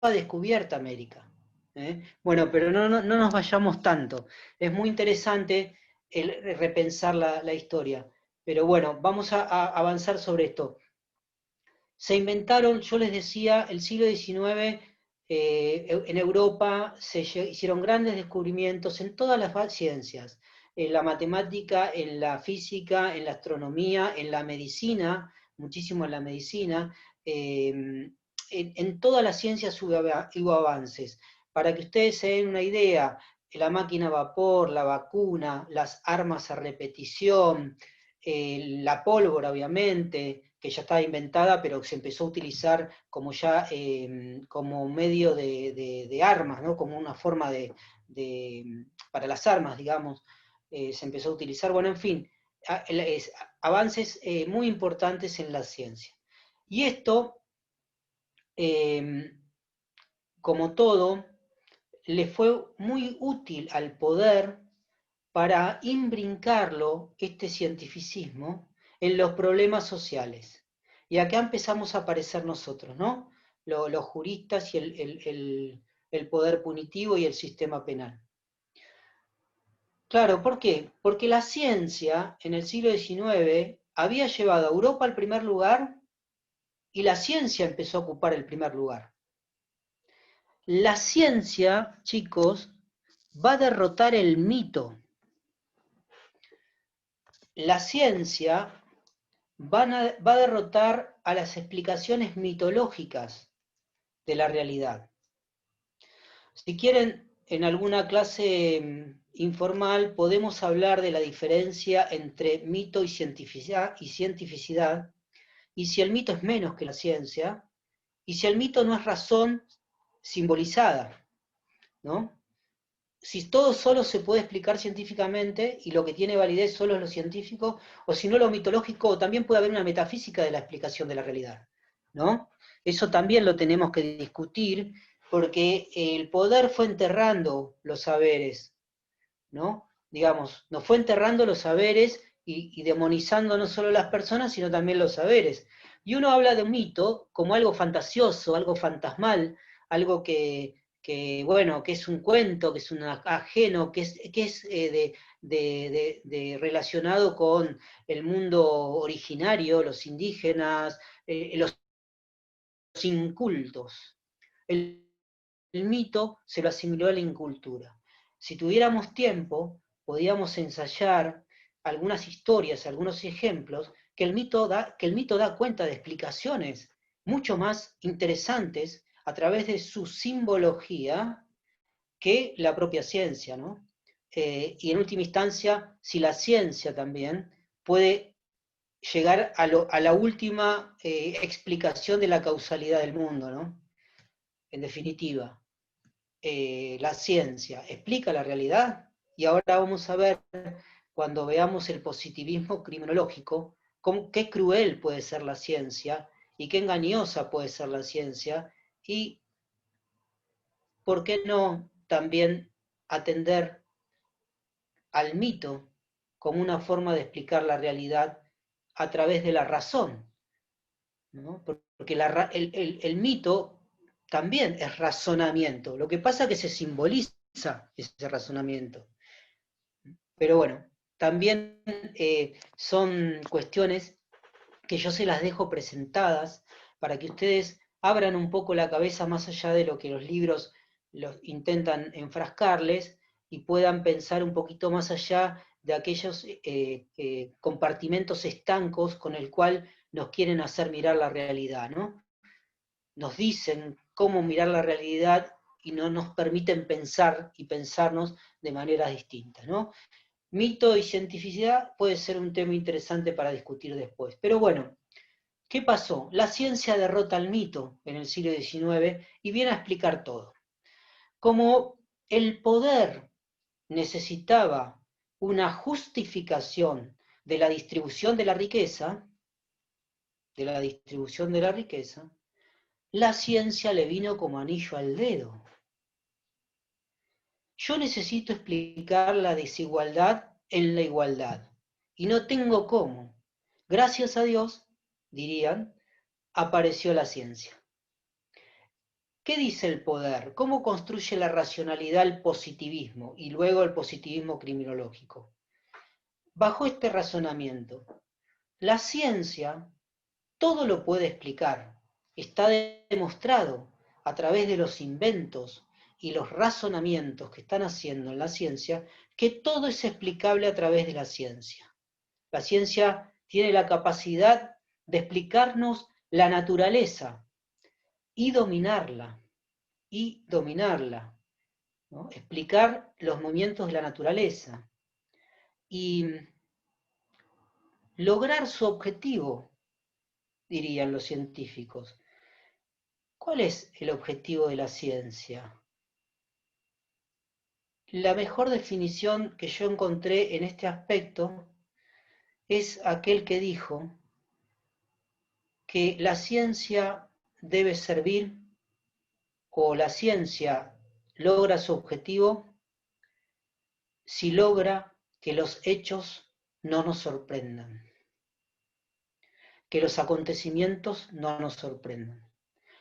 descubierta América. Bueno, pero no nos vayamos tanto. Es muy interesante repensar la historia. Pero bueno, vamos a avanzar sobre esto. Se inventaron, yo les decía, el siglo XIX, en Europa se hicieron grandes descubrimientos en todas las ciencias, en la matemática, en la física, en la astronomía, en la medicina, muchísimo en la medicina, en todas las ciencias hubo avances. Para que ustedes se den una idea, la máquina a vapor, la vacuna, las armas a repetición, la pólvora, obviamente, que ya estaba inventada, pero se empezó a utilizar como ya como medio de armas, ¿no? Como una forma para las armas, digamos, se empezó a utilizar. Bueno, en fin, avances muy importantes en la ciencia. Y esto, como todo, le fue muy útil al poder para imbrincarlo, este cientificismo, en los problemas sociales. Y acá empezamos a aparecer nosotros, ¿no? Los juristas y el poder punitivo y el sistema penal. Claro, ¿por qué? Porque la ciencia en el siglo XIX había llevado a Europa al primer lugar y la ciencia empezó a ocupar el primer lugar. La ciencia, chicos, va a derrotar el mito. La ciencia va a derrotar a las explicaciones mitológicas de la realidad. Si quieren, en alguna clase informal podemos hablar de la diferencia entre mito y cientificidad, y si el mito es menos que la ciencia, y si el mito no es razón simbolizada, ¿no? Si todo solo se puede explicar científicamente y lo que tiene validez solo es lo científico, o si no lo mitológico, también puede haber una metafísica de la explicación de la realidad, ¿no? Eso también lo tenemos que discutir, porque el poder fue enterrando los saberes, ¿no? Digamos, nos fue enterrando los saberes y demonizando no solo las personas, sino también los saberes. Y uno habla de un mito como algo fantasioso, algo fantasmal, algo que bueno, que es un cuento, que es un ajeno, que es relacionado con el mundo originario, los indígenas, los incultos. El mito se lo asimiló a la incultura. Si tuviéramos tiempo, podíamos ensayar algunas historias, algunos ejemplos, que el mito da cuenta de explicaciones mucho más interesantes a través de su simbología que la propia ciencia, ¿no? Y en última instancia, si la ciencia también puede llegar a la última explicación de la causalidad del mundo, ¿no? En definitiva, la ciencia explica la realidad, y ahora vamos a ver, cuando veamos el positivismo criminológico, qué cruel puede ser la ciencia, y qué engañosa puede ser la ciencia, y por qué no también atender al mito como una forma de explicar la realidad a través de la razón, ¿no? Porque el mito también es razonamiento, lo que pasa es que se simboliza ese razonamiento. Pero bueno, también son cuestiones que yo se las dejo presentadas para que ustedes abran un poco la cabeza más allá de lo que los libros los intentan enfrascarles, y puedan pensar un poquito más allá de aquellos compartimentos estancos con el cual nos quieren hacer mirar la realidad, ¿no? Nos dicen cómo mirar la realidad y no nos permiten pensar y pensarnos de maneras distintas, ¿no? Mito y cientificidad puede ser un tema interesante para discutir después. Pero bueno, ¿qué pasó? La ciencia derrota al mito en el siglo XIX y viene a explicar todo. Como el poder necesitaba una justificación de la distribución de la riqueza, la ciencia le vino como anillo al dedo. Yo necesito explicar la desigualdad en la igualdad, y no tengo cómo. Gracias a Dios, dirían, apareció la ciencia. ¿Qué dice el poder? ¿Cómo construye la racionalidad el positivismo y luego el positivismo criminológico? Bajo este razonamiento, la ciencia todo lo puede explicar. Está demostrado a través de los inventos y los razonamientos que están haciendo en la ciencia que todo es explicable a través de la ciencia. La ciencia tiene la capacidad de explicarnos la naturaleza y dominarla, ¿no? Explicar los movimientos de la naturaleza y lograr su objetivo, dirían los científicos. ¿Cuál es el objetivo de la ciencia? La mejor definición que yo encontré en este aspecto es aquel que dijo que la ciencia debe servir, o la ciencia logra su objetivo si logra que los hechos no nos sorprendan, que los acontecimientos no nos sorprendan.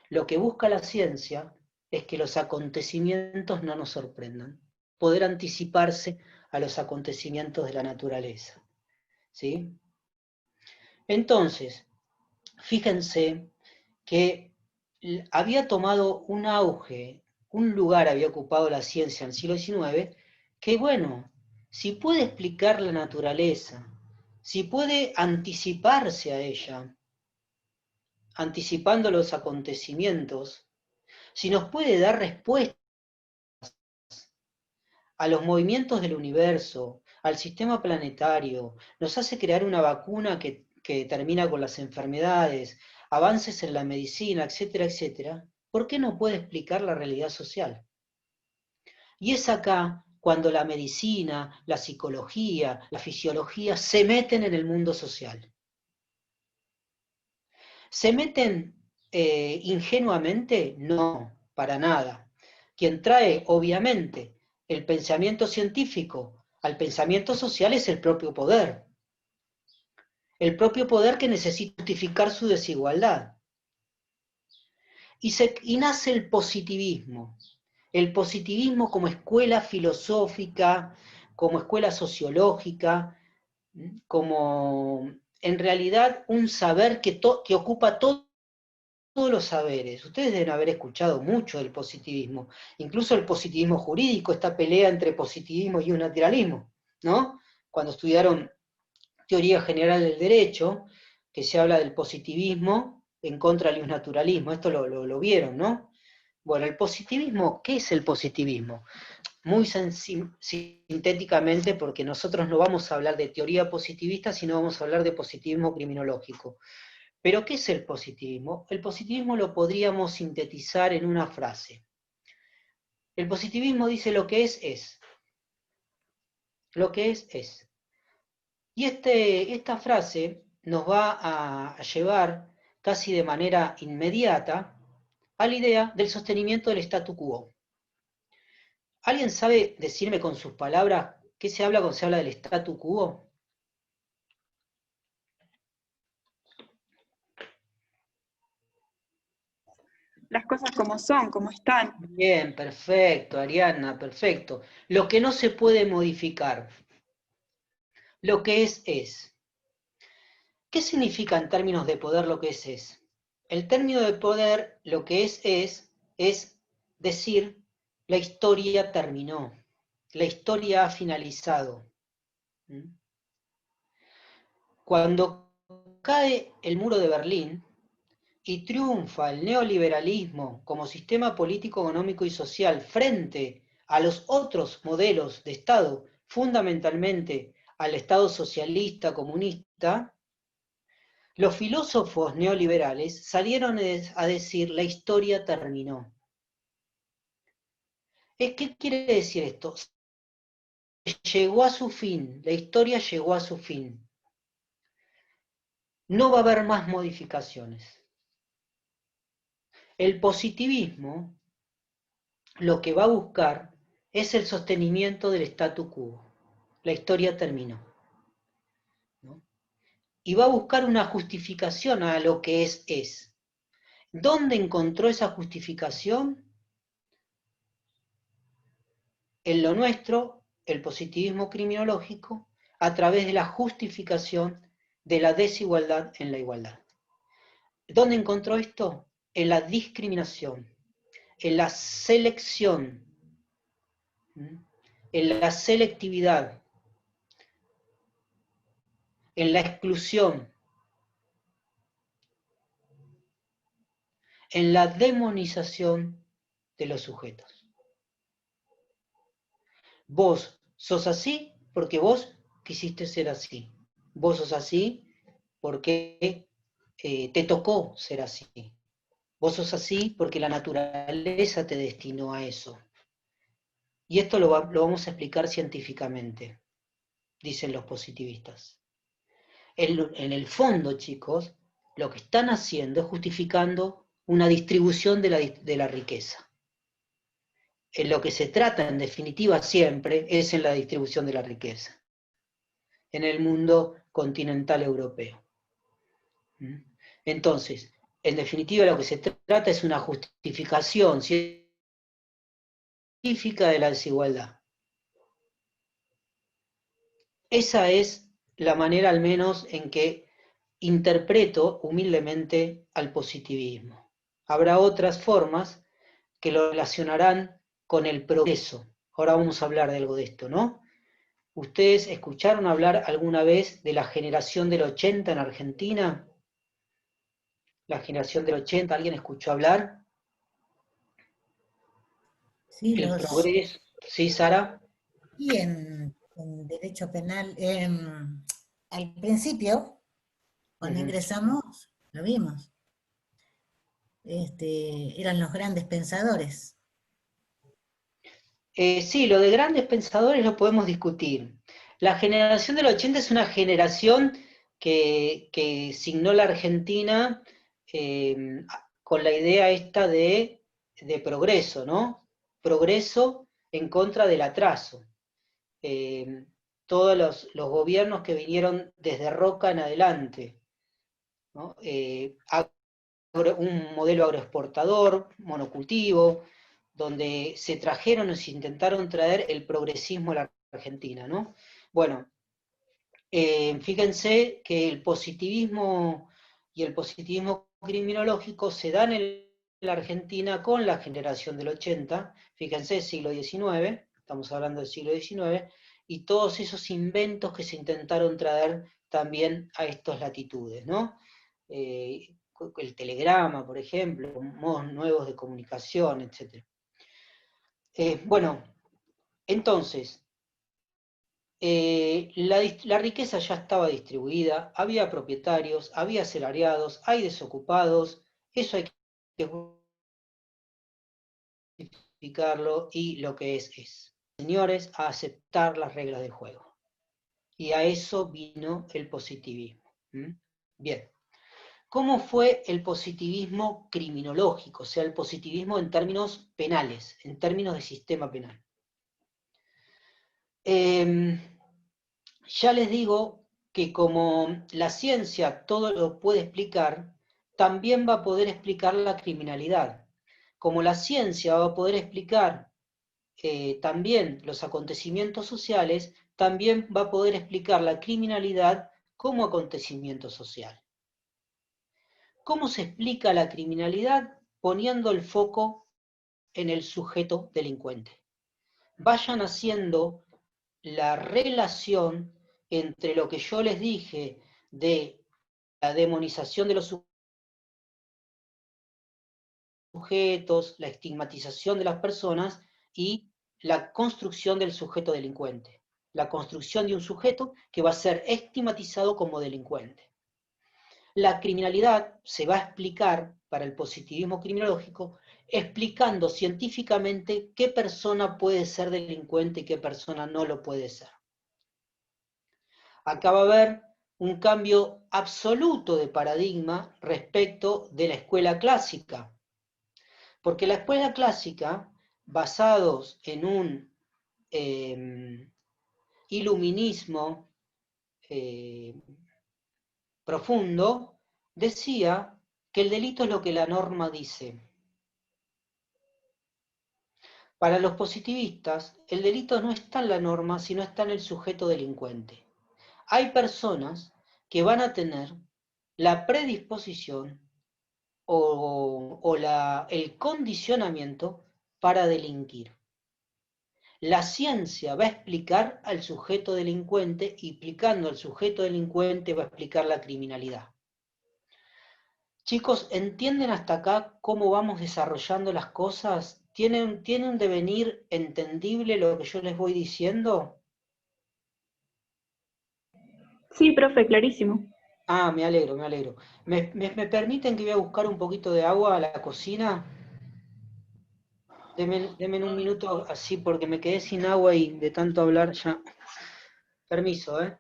Lo que busca la ciencia es que los acontecimientos no nos sorprendan, poder anticiparse a los acontecimientos de la naturaleza, ¿sí? Entonces, fíjense que había tomado un auge, un lugar había ocupado la ciencia en el siglo XIX, que bueno, si puede explicar la naturaleza, si puede anticiparse a ella, anticipando los acontecimientos, si nos puede dar respuestas a los movimientos del universo, al sistema planetario, nos hace crear una vacuna que termina con las enfermedades, avances en la medicina, etcétera, etcétera, ¿por qué no puede explicar la realidad social? Y es acá cuando la medicina, la psicología, la fisiología se meten en el mundo social. ¿Se meten ingenuamente? No, para nada. Quien trae, obviamente, el pensamiento científico al pensamiento social es el propio poder. El propio poder que necesita justificar su desigualdad. Y nace el positivismo. El positivismo como escuela filosófica, como escuela sociológica, como en realidad un saber que ocupa todos los saberes. Ustedes deben haber escuchado mucho del positivismo, incluso el positivismo jurídico, esta pelea entre positivismo y un naturalismo, ¿no? Cuando estudiaron teoría general del derecho, que se habla del positivismo en contra del naturalismo, esto lo vieron, ¿no? Bueno, el positivismo, ¿qué es el positivismo? Muy sintéticamente, porque nosotros no vamos a hablar de teoría positivista, sino vamos a hablar de positivismo criminológico. ¿Pero qué es el positivismo? El positivismo lo podríamos sintetizar en una frase. El positivismo dice lo que es. Lo que es. Y esta frase nos va a llevar casi de manera inmediata a la idea del sostenimiento del statu quo. ¿Alguien sabe decirme con sus palabras qué se habla cuando se habla del statu quo? Las cosas como son, como están. Bien, perfecto, Ariadna, perfecto. Lo que no se puede modificar. Lo que es. ¿Qué significa en términos de poder lo que es? El término de poder, lo que es decir, la historia terminó, la historia ha finalizado. Cuando cae el muro de Berlín y triunfa el neoliberalismo como sistema político, económico y social frente a los otros modelos de Estado, fundamentalmente al Estado socialista, comunista, los filósofos neoliberales salieron a decir la historia terminó. ¿Qué quiere decir esto? Llegó a su fin, la historia llegó a su fin. No va a haber más modificaciones. El positivismo lo que va a buscar es el sostenimiento del statu quo. La historia terminó, ¿no? Y va a buscar una justificación a lo que es. ¿Dónde encontró esa justificación? En lo nuestro, el positivismo criminológico, a través de la justificación de la desigualdad en la igualdad. ¿Dónde encontró esto? En la discriminación, en la selección, en la selectividad, en la exclusión, en la demonización de los sujetos. Vos sos así porque vos quisiste ser así. Vos sos así porque te tocó ser así. Vos sos así porque la naturaleza te destinó a eso. Y esto lo vamos a explicar científicamente, dicen los positivistas. En el fondo, chicos, lo que están haciendo es justificando una distribución de la riqueza. En lo que se trata, en definitiva, siempre es en la distribución de la riqueza, en el mundo continental europeo. Entonces, en definitiva, lo que se trata es una justificación científica de la desigualdad. Esa es la manera, al menos, en que interpreto humildemente al positivismo. Habrá otras formas que lo relacionarán con el progreso. Ahora vamos a hablar de algo de esto, ¿no? ¿Ustedes escucharon hablar alguna vez de la generación del 80 en Argentina? La generación del 80, ¿alguien escuchó hablar? Sí, El progreso, ¿sí, Sara? y en derecho penal, al principio, cuando ingresamos, lo vimos. Eran los grandes pensadores. Sí, lo de grandes pensadores lo podemos discutir. La generación del 80 es una generación que signó la Argentina con la idea esta de progreso, ¿no? Progreso en contra del atraso. Todos los gobiernos que vinieron desde Roca en adelante, ¿no? Un modelo agroexportador, monocultivo, donde se trajeron o se intentaron traer el progresismo a la Argentina, ¿no? Bueno, fíjense que el positivismo y el positivismo criminológico se dan en la Argentina con la generación del 80, fíjense, siglo XIX, estamos hablando del siglo XIX, y todos esos inventos que se intentaron traer también a estas latitudes, ¿no? El telegrama, por ejemplo, modos nuevos de comunicación, etc. Bueno, entonces, la riqueza ya estaba distribuida, había propietarios, había asalariados, hay desocupados, eso hay que justificarlo, y lo que es. Señores, a aceptar las reglas del juego. Y a eso vino el positivismo. Bien. ¿Cómo fue el positivismo criminológico? O sea, el positivismo en términos penales, en términos de sistema penal. Ya les digo que como la ciencia todo lo puede explicar, también va a poder explicar la criminalidad. Como la ciencia va a poder explicar también los acontecimientos sociales, también va a poder explicar la criminalidad como acontecimiento social. ¿Cómo se explica la criminalidad? Poniendo el foco en el sujeto delincuente. Vayan haciendo la relación entre lo que yo les dije de la demonización de los sujetos, la estigmatización de las personas y la construcción del sujeto delincuente. La construcción de un sujeto que va a ser estigmatizado como delincuente. La criminalidad se va a explicar para el positivismo criminológico explicando científicamente qué persona puede ser delincuente y qué persona no lo puede ser. Acá va a haber un cambio absoluto de paradigma respecto de la escuela clásica. Porque la escuela clásica, basados en un iluminismo profundo, decía que el delito es lo que la norma dice. Para los positivistas, el delito no está en la norma, sino está en el sujeto delincuente. Hay personas que van a tener la predisposición o el condicionamiento para delinquir. La ciencia va a explicar al sujeto delincuente y explicando al sujeto delincuente va a explicar la criminalidad. Chicos, ¿entienden hasta acá cómo vamos desarrollando las cosas? ¿Tiene un devenir entendible lo que yo les voy diciendo? Sí, profe, clarísimo. Ah, me alegro, me alegro. ¿Me permiten que voy a buscar un poquito de agua a la cocina? Denme un minuto así porque me quedé sin agua y de tanto hablar ya. Permiso, ¿eh?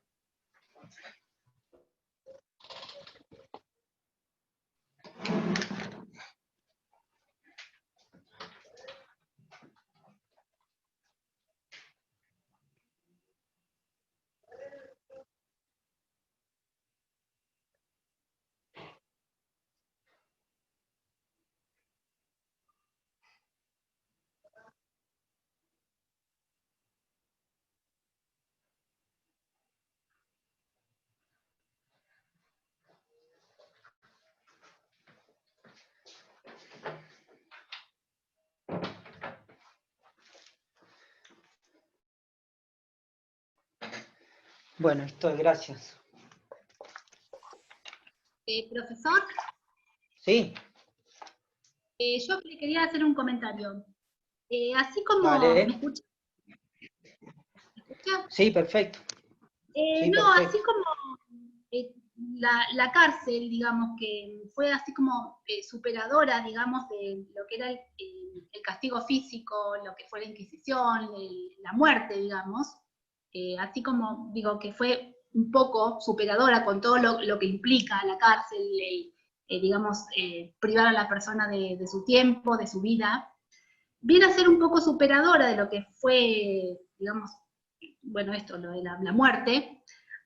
Bueno, estoy, gracias. Profesor, ¿Sí? yo le quería hacer un comentario. Así como Vale. me escucha, Sí, perfecto. Sí, no, perfecto. así como la cárcel, digamos, que fue así como superadora, digamos, de lo que era el castigo físico, lo que fue la Inquisición, la muerte, digamos, así como digo que fue un poco superadora con todo lo que implica la cárcel, digamos, privar a la persona de su tiempo, de su vida, viene a ser un poco superadora de lo que fue, digamos, bueno, esto, lo de la muerte,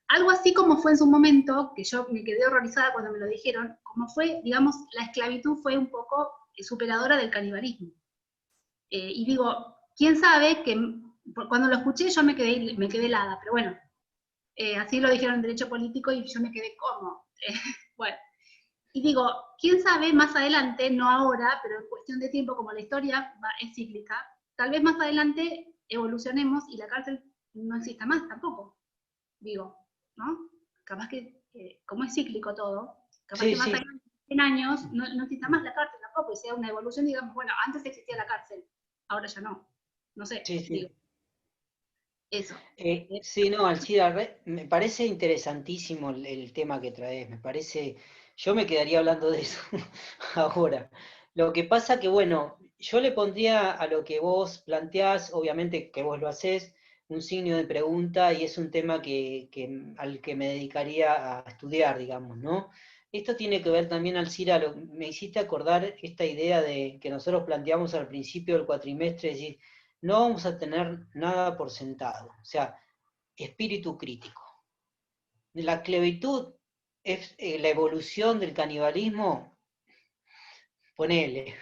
algo así como fue en su momento, que yo me quedé horrorizada cuando me lo dijeron, como fue, digamos, la esclavitud fue un poco superadora del canibalismo. Y digo, quién sabe que cuando lo escuché yo me quedé helada, pero bueno, así lo dijeron en derecho político y yo me quedé como, bueno. Y digo, quién sabe más adelante, no ahora, pero en cuestión de tiempo, como la historia es cíclica, tal vez más adelante evolucionemos y la cárcel no exista más tampoco, digo, ¿no? Capaz que, como es cíclico todo, capaz Sí, que más sí. adelante, en años, no exista más la cárcel tampoco, y sea una evolución, digamos, bueno, antes existía la cárcel, ahora ya no, no sé, Sí, sí. digo. Eso. Sí, no, Alcira, me parece interesantísimo el tema que traes, me parece, yo me quedaría hablando de eso ahora. Lo que pasa que, bueno, yo le pondría a lo que vos planteás, obviamente que vos lo hacés, un signo de pregunta y es un tema al que me dedicaría a estudiar, digamos, ¿no? Esto tiene que ver también, Alcira, me hiciste acordar esta idea de que nosotros planteamos al principio del cuatrimestre, es decir, no vamos a tener nada por sentado, o sea, espíritu crítico. La esclavitud es la evolución del canibalismo, ponele.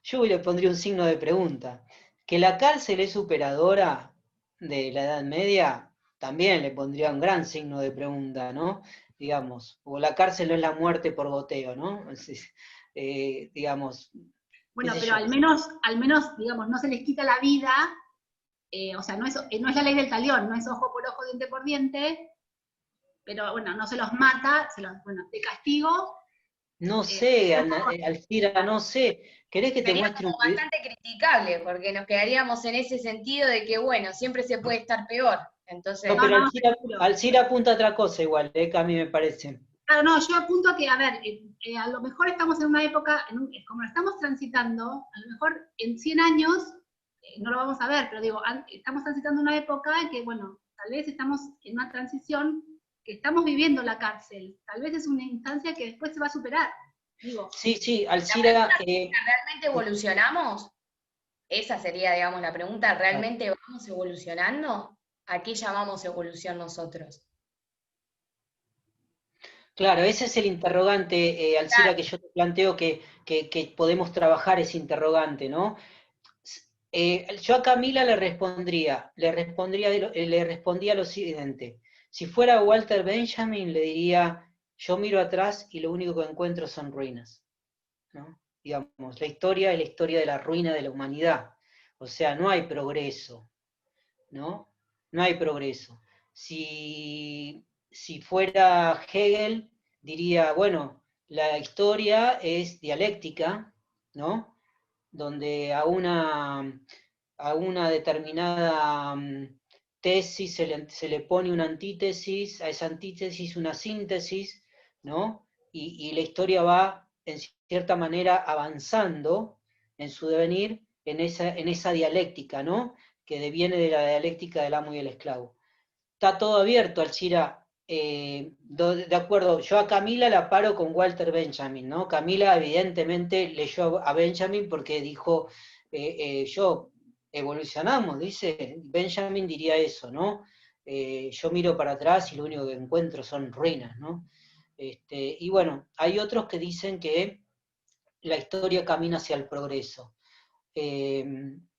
Yo le pondría un signo de pregunta. Que la cárcel es superadora de la Edad Media, también le pondría un gran signo de pregunta, ¿no? Digamos, o la cárcel no es la muerte por goteo, ¿no? Digamos, Bueno, qué sé pero yo. al menos, digamos, no se les quita la vida, o sea, no es la ley del talión, no es ojo por ojo, diente por diente, pero bueno, no se los mata, bueno, de castigo. No sé, Alcira, no sé. ¿Querés que te Sería muestre un como video? bastante criticable, porque nos quedaríamos en ese sentido de que, bueno, siempre se puede estar peor. Entonces, No, pero No, Alcira apunta a otra cosa igual, que a mí me parece. claro, no, yo apunto a que, a ver, a lo mejor estamos en una época, como lo estamos transitando, a lo mejor en 100 años, no lo vamos a ver, pero digo, estamos transitando una época en que, bueno, tal vez estamos en una transición, que estamos viviendo la cárcel, tal vez es una instancia que después se va a superar, digo. Sí, la Alcira, pregunta es, ¿realmente evolucionamos? Esa sería, digamos, la pregunta, ¿realmente vamos evolucionando? ¿A qué llamamos evolución nosotros? Claro, ese es el interrogante, Alcira, que yo te planteo que podemos trabajar ese interrogante, ¿no? Yo a Camila le respondía lo siguiente. Si fuera Walter Benjamin, le diría, yo miro atrás y lo único que encuentro son ruinas, ¿no? Digamos, la historia es la historia de la ruina de la humanidad. O sea, no hay progreso, ¿no? No hay progreso. Si fuera Hegel, diría, bueno, la historia es dialéctica, ¿no? Donde a una determinada tesis se le pone una antítesis, a esa antítesis una síntesis, ¿no? Y la historia va, en cierta manera, avanzando en su devenir en esa dialéctica, ¿no? Que deviene de la dialéctica del amo y el esclavo. Está todo abierto, Alcira. De acuerdo, yo a Camila la paro con Walter Benjamin, ¿no? Camila evidentemente leyó a Benjamin porque dijo, yo evolucionamos, dice, Benjamin diría eso, ¿no? Yo miro para atrás y lo único que encuentro son ruinas, ¿no? Y bueno, hay otros que dicen que la historia camina hacia el progreso.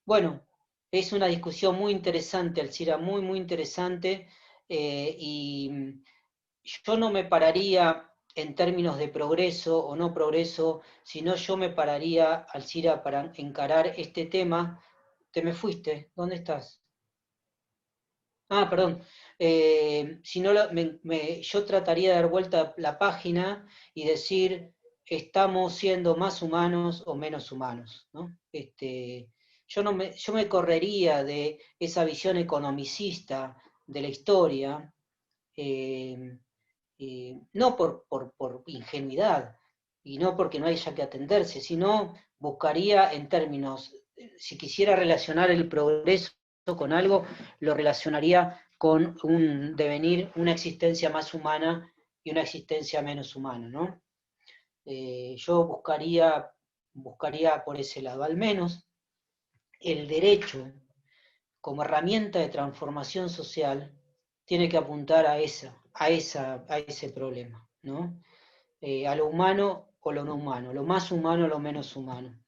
Bueno, es una discusión muy interesante, Alcira, muy, muy interesante, y yo no me pararía en términos de progreso o no progreso, sino yo me pararía, Alcira, para encarar este tema. ¿Te me fuiste? ¿Dónde estás? Ah, perdón. Si no, yo trataría de dar vuelta la página y decir, estamos siendo más humanos o menos humanos, ¿no? Yo me correría de esa visión economicista de la historia, no por ingenuidad, y no porque no haya que atenderse, sino buscaría en términos, si quisiera relacionar el progreso con algo, lo relacionaría con un devenir, una existencia más humana y una existencia menos humana, ¿no? Yo buscaría por ese lado, al menos el derecho como herramienta de transformación social tiene que apuntar a ese problema, ¿no? A lo humano o lo no humano, lo más humano o lo menos humano,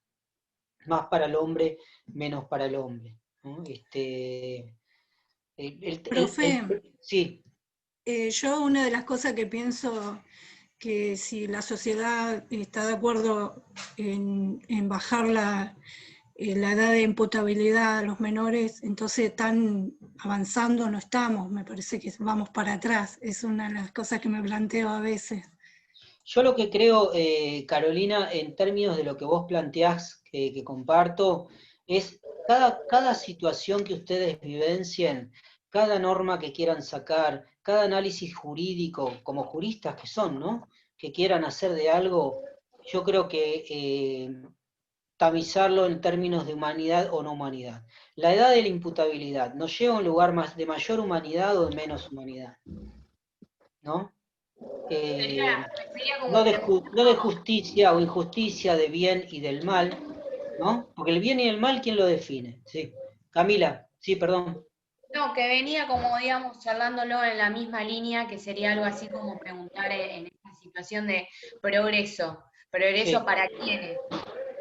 más para el hombre, menos para el hombre, ¿no? Profe, Sí. Yo una de las cosas que pienso que si la sociedad está de acuerdo en bajar la edad de imputabilidad a los menores, entonces tan avanzando no estamos, me parece que vamos para atrás, es una de las cosas que me planteo a veces. Yo lo que creo, Carolina, en términos de lo que vos planteás, que comparto, es cada situación que ustedes vivencien, cada norma que quieran sacar, cada análisis jurídico, como juristas que son, ¿no? Que quieran hacer de algo, yo creo que tamizarlo en términos de humanidad o no humanidad. La edad de la imputabilidad nos lleva a un lugar más de mayor humanidad o de menos humanidad, ¿no? No de justicia o injusticia, de bien y del mal, ¿no? Porque el bien y el mal, ¿quién lo define? Sí. Camila, sí, perdón. No, que venía como, digamos, charlándolo en la misma línea, que sería algo así como preguntar en esta situación de progreso. ¿Progreso Sí. para quiénes?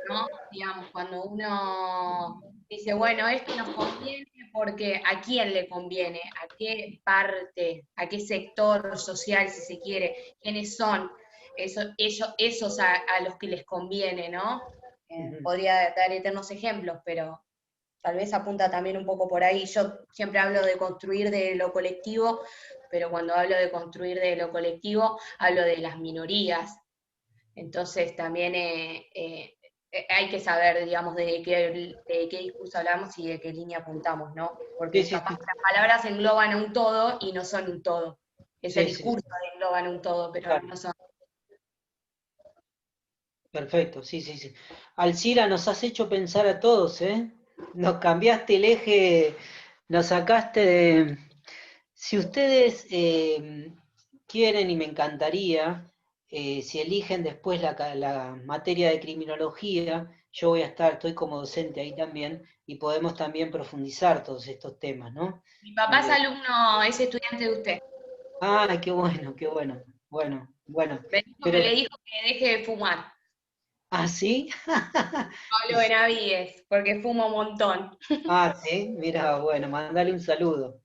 ¿No? Digamos, cuando uno dice, bueno, esto nos conviene porque ¿a quién le conviene? ¿A qué parte? ¿A qué sector social, si se quiere? ¿Quiénes son esos a los que les conviene, ¿no? Podría dar eternos ejemplos, pero tal vez apunta también un poco por ahí. Yo siempre hablo de construir de lo colectivo, pero cuando hablo de construir de lo colectivo, hablo de las minorías. Entonces también hay que saber, digamos, de qué discurso hablamos y de qué línea apuntamos, ¿no? Porque capaz que las palabras engloban un todo y no son un todo. Es el discurso que engloban un todo, pero no son. Perfecto, sí, sí, sí. Alcira, nos has hecho pensar a todos, ¿eh? Nos cambiaste el eje, nos sacaste de... Si ustedes quieren, y me encantaría, si eligen después la materia de criminología, yo voy a estar, estoy como docente ahí también, y podemos también profundizar todos estos temas, ¿no? Mi papá es alumno, es estudiante de usted. Ah, qué bueno, qué bueno. Bueno, Bueno, Me dijo pero... que le dijo que deje de fumar. ¿Ah, sí? Pablo Benavides, porque fuma un montón. Ah, sí, mira, bueno, mandale un saludo.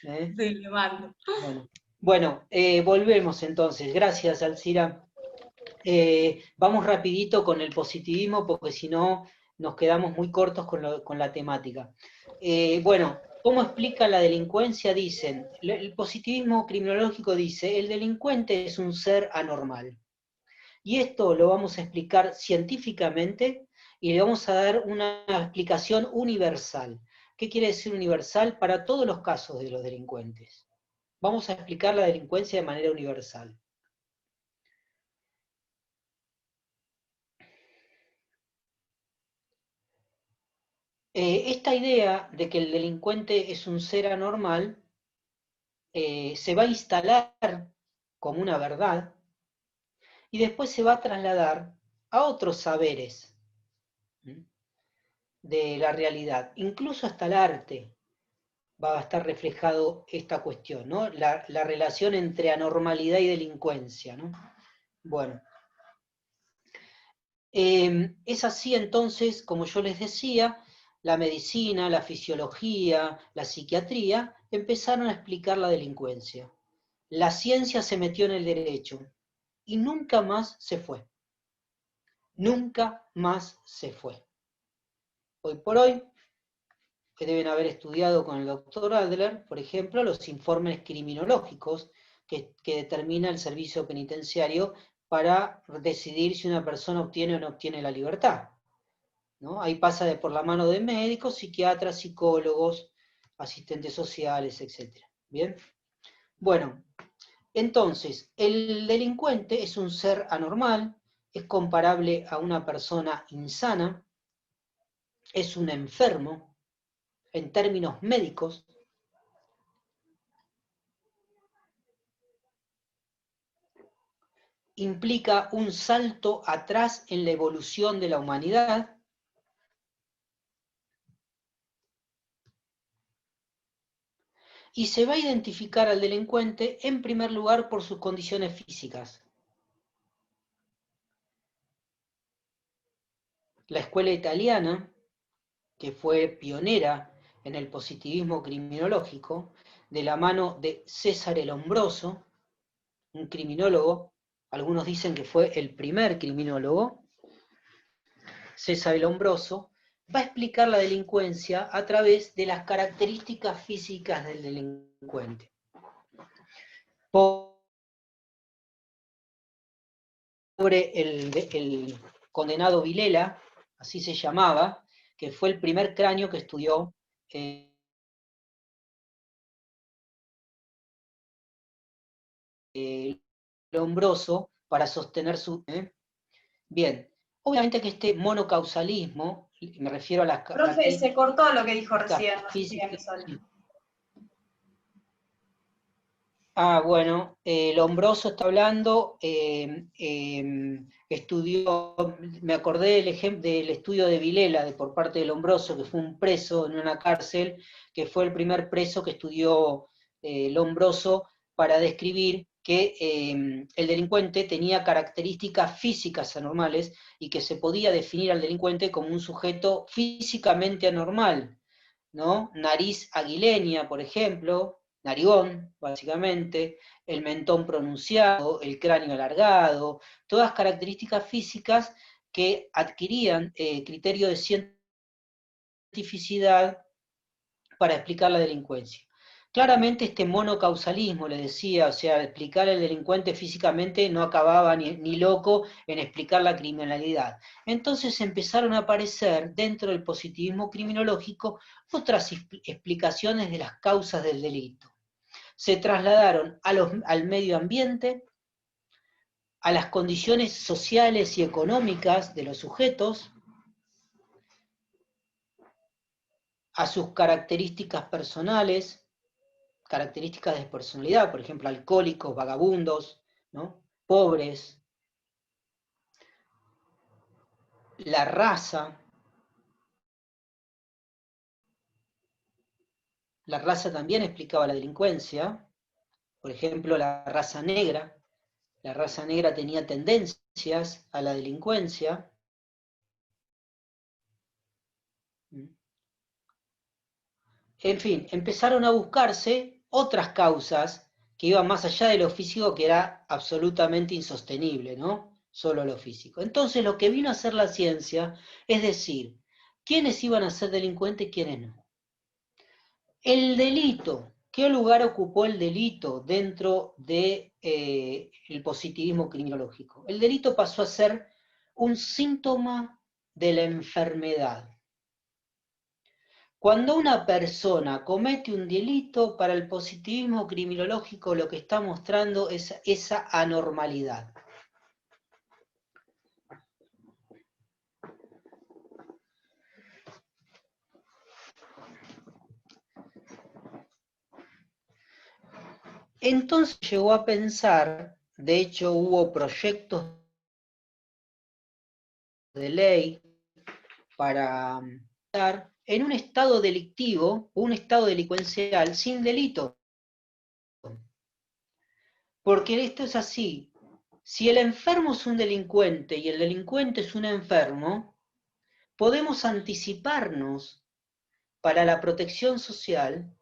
¿Eh? Sí, le mando. Bueno, volvemos entonces. Gracias, Alcira. Vamos rapidito con el positivismo, porque si no nos quedamos muy cortos con la temática. Bueno, ¿cómo explica la delincuencia? Dicen, el positivismo criminológico dice, el delincuente es un ser anormal. Y esto lo vamos a explicar científicamente y le vamos a dar una explicación universal. ¿Qué quiere decir universal? Para todos los casos de los delincuentes. Vamos a explicar la delincuencia de manera universal. Esta idea de que el delincuente es un ser anormal se va a instalar como una verdad y después se va a trasladar a otros saberes de la realidad, incluso hasta el arte va a estar reflejado esta cuestión, ¿no? La relación entre anormalidad y delincuencia, ¿no? Bueno, es así entonces, como yo les decía, la medicina, la fisiología, la psiquiatría empezaron a explicar la delincuencia. La ciencia se metió en el derecho y nunca más se fue. Nunca más se fue. Hoy por hoy, que deben haber estudiado con el doctor Adler, por ejemplo, los informes criminológicos que determina el servicio penitenciario para decidir si una persona obtiene o no obtiene la libertad, ¿no? Ahí pasa por la mano de médicos, psiquiatras, psicólogos, asistentes sociales, etc. ¿Bien? Bueno, entonces, el delincuente es un ser anormal, es comparable a una persona insana, es un enfermo, en términos médicos, implica un salto atrás en la evolución de la humanidad, y se va a identificar al delincuente en primer lugar por sus condiciones físicas. La escuela italiana, que fue pionera en el positivismo criminológico, de la mano de Cesare Lombroso, un criminólogo, algunos dicen que fue el primer criminólogo, Cesare Lombroso, va a explicar la delincuencia a través de las características físicas del delincuente. Sobre el condenado Vilela, así se llamaba, que fue el primer cráneo que estudió Lombroso para sostener su... Bien, obviamente que este monocausalismo, me refiero a las Profe, se cortó lo que dijo recién, no sé si físicas. a mí sola. Bueno, Lombroso está hablando, estudió, me acordé del estudio de Vilela por parte de Lombroso, que fue un preso en una cárcel, que fue el primer preso que estudió Lombroso para describir que el delincuente tenía características físicas anormales y que se podía definir al delincuente como un sujeto físicamente anormal, ¿no? Nariz aguileña, por ejemplo, narigón, básicamente, el mentón pronunciado, el cráneo alargado, todas características físicas que adquirían criterio de cientificidad para explicar la delincuencia. Claramente este monocausalismo, le decía, o sea, explicar al delincuente físicamente no acababa ni loco en explicar la criminalidad. Entonces empezaron a aparecer dentro del positivismo criminológico otras explicaciones de las causas del delito. Se trasladaron al medio ambiente, a las condiciones sociales y económicas de los sujetos, a sus características personales, características de personalidad, por ejemplo, alcohólicos, vagabundos, ¿no? Pobres, la raza también explicaba la delincuencia, por ejemplo, la raza negra, la raza negra tenía tendencias a la delincuencia. En fin, empezaron a buscarse otras causas que iban más allá de lo físico, que era absolutamente insostenible, ¿no? Solo lo físico. Entonces lo que vino a hacer la ciencia es decir, quiénes iban a ser delincuentes y quiénes no. El delito, ¿qué lugar ocupó el delito dentro del positivismo criminológico? El delito pasó a ser un síntoma de la enfermedad. Cuando una persona comete un delito, para el positivismo criminológico lo que está mostrando es esa anormalidad. Entonces llegó a pensar, de hecho hubo proyectos de ley para estar en un estado delictivo, un estado delincuencial sin delito. Porque esto es así, si el enfermo es un delincuente y el delincuente es un enfermo, podemos anticiparnos para la protección social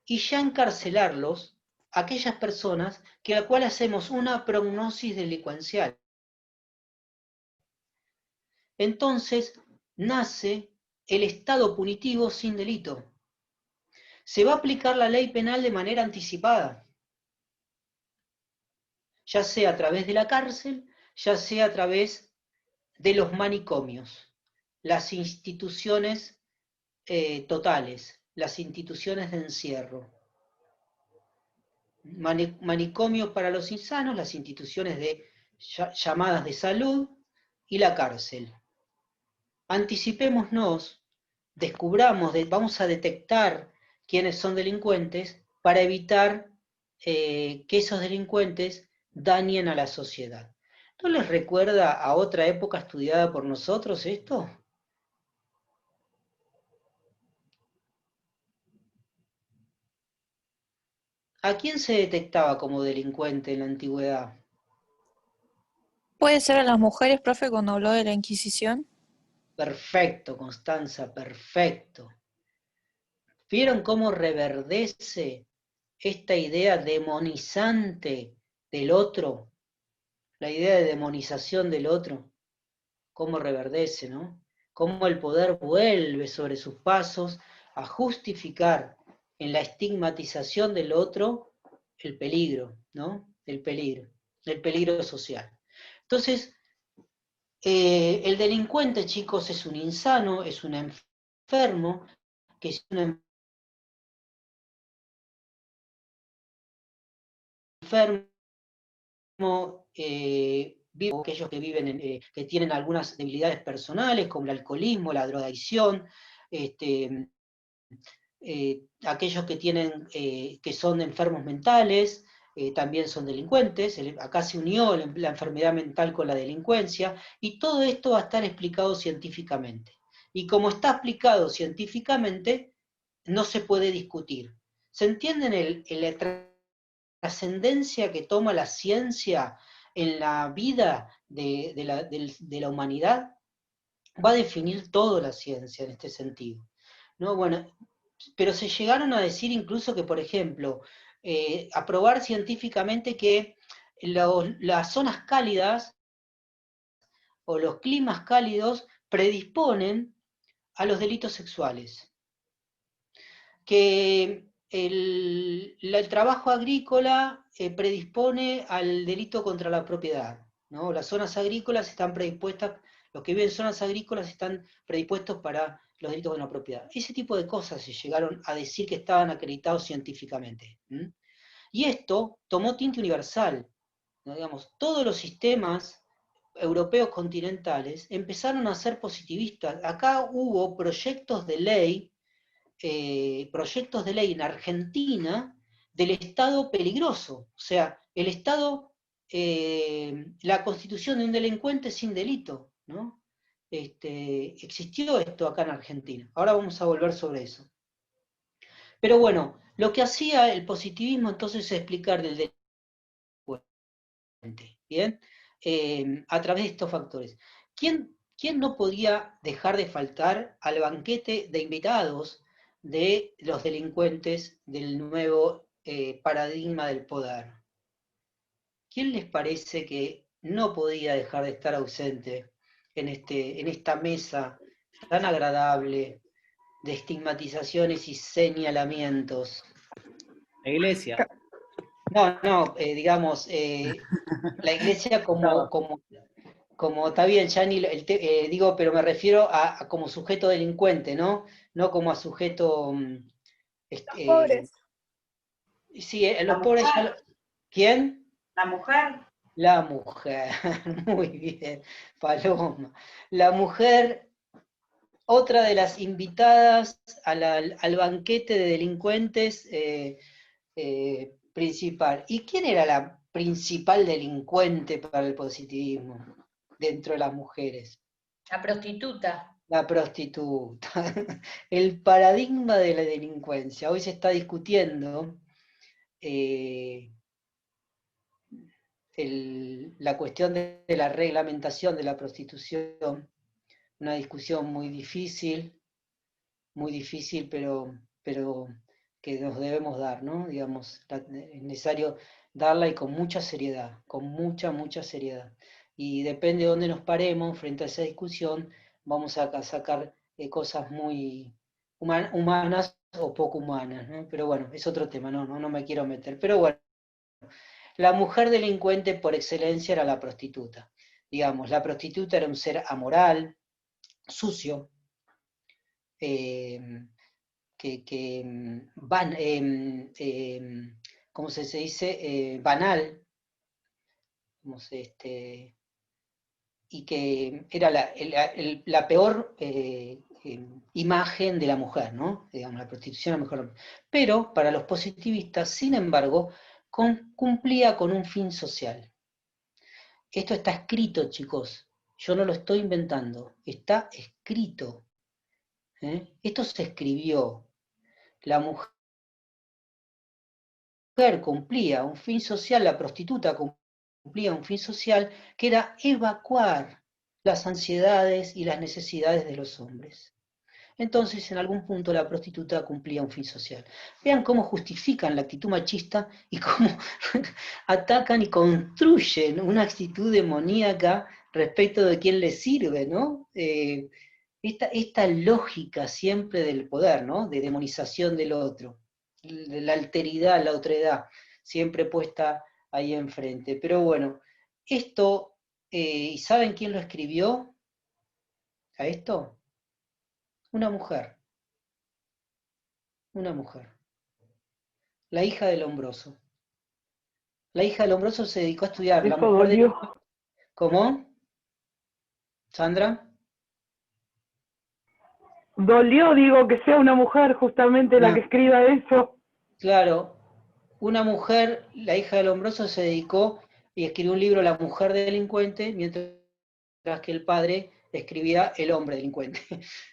y ya encarcelarlos a aquellas personas que a las cuales hacemos una prognosis delincuencial. Entonces nace el estado punitivo sin delito. Se va a aplicar la ley penal de manera anticipada, ya sea a través de la cárcel, ya sea a través de los manicomios, las instituciones totales, las instituciones de encierro. Manicomio para los insanos, las instituciones llamadas de salud y la cárcel. Anticipémonos, descubramos, vamos a detectar quiénes son delincuentes para evitar que esos delincuentes dañen a la sociedad. ¿No les recuerda a otra época estudiada por nosotros esto? ¿A quién se detectaba como delincuente en la antigüedad? ¿Puede ser a las mujeres, profe, cuando habló de la Inquisición? Perfecto, Constanza, perfecto. ¿Vieron cómo reverdece esta idea demonizante del otro? La idea de demonización del otro. Cómo reverdece, ¿no? Cómo el poder vuelve sobre sus pasos a justificar en la estigmatización del otro el peligro, ¿no? El peligro social. Entonces, el delincuente, chicos, es un insano, es un enfermo, que es un enfermo, aquellos que viven, que tienen algunas debilidades personales, como el alcoholismo, la drogadicción, aquellos que tienen, que son enfermos mentales, también son delincuentes. Acá se unió la enfermedad mental con la delincuencia, y todo esto va a estar explicado científicamente. Y como está explicado científicamente, no se puede discutir. ¿Se entienden la trascendencia que toma la ciencia en la vida de la humanidad? Va a definir toda la ciencia en este sentido, ¿no? Bueno, pero se llegaron a decir incluso que, por ejemplo, a probar científicamente que las zonas cálidas o los climas cálidos predisponen a los delitos sexuales. Que el trabajo agrícola predispone al delito contra la propiedad, ¿no? Las zonas agrícolas están predispuestas, los que viven en zonas agrícolas están predispuestos para los delitos contra la propiedad. Ese tipo de cosas se llegaron a decir que estaban acreditados científicamente. Y esto tomó tinte universal, ¿no? Digamos, todos los sistemas europeos continentales empezaron a ser positivistas. Acá hubo proyectos de ley en Argentina del Estado peligroso, o sea, el Estado, la constitución de un delincuente sin delito, ¿no? Existió esto acá en Argentina. Ahora vamos a volver sobre eso. Pero bueno, lo que hacía el positivismo entonces es explicar del delincuente. ¿bien? A través de estos factores. ¿Quién no podía dejar de faltar al banquete de invitados de los delincuentes del nuevo paradigma del poder? ¿Quién les parece que no podía dejar de estar ausente en esta mesa tan agradable de estigmatizaciones y señalamientos? La iglesia. No, digamos, la iglesia como está bien, Gianni, digo, pero me refiero a como sujeto delincuente, ¿no? No como a sujeto... Pobres. sí, La los pobres ya... mujer. ¿Quién? La mujer. La mujer, muy bien, Paloma. La mujer, otra de las invitadas al banquete de delincuentes principal. ¿Y quién era la principal delincuente para el positivismo dentro de las mujeres? La prostituta. La prostituta. El paradigma de la delincuencia. Hoy se está discutiendo la cuestión de la reglamentación de la prostitución, una discusión muy difícil, pero que nos debemos dar, ¿no? Digamos, es necesario darla y con mucha seriedad, con mucha seriedad. Y depende de dónde nos paremos frente a esa discusión, vamos a sacar cosas muy humanas o poco humanas, ¿no? Pero bueno, es otro tema, no me quiero meter. Pero bueno, la mujer delincuente por excelencia era la prostituta. Digamos, la prostituta era un ser amoral, sucio, ¿cómo se dice? Banal, y que era la peor imagen de la mujer, ¿no? Digamos, la prostitución a lo mejor. Pero para los positivistas, sin embargo, cumplía con un fin social. Esto está escrito, chicos. Yo no lo estoy inventando. Está escrito. Esto se escribió. La mujer cumplía un fin social, la prostituta cumplía un fin social, que era evacuar las ansiedades y las necesidades de los hombres. Entonces, en algún punto la prostituta cumplía un fin social. Vean cómo justifican la actitud machista y cómo atacan y construyen una actitud demoníaca respecto de quién les sirve, ¿no? Esta lógica siempre del poder, ¿no? De demonización del otro, de la alteridad, la otredad, siempre puesta ahí enfrente. Pero bueno, esto, ¿y saben quién lo escribió a esto? Una mujer. Una mujer. La hija del Lombroso. La hija del Lombroso se dedicó a estudiar. La Eso mujer de... dolió. ¿Cómo? ¿Sandra? Dolió, digo, que sea una mujer justamente la que escriba eso. Claro. Una mujer, la hija del Lombroso, se dedicó y escribió un libro, La mujer delincuente, mientras que el padre escribía El hombre delincuente,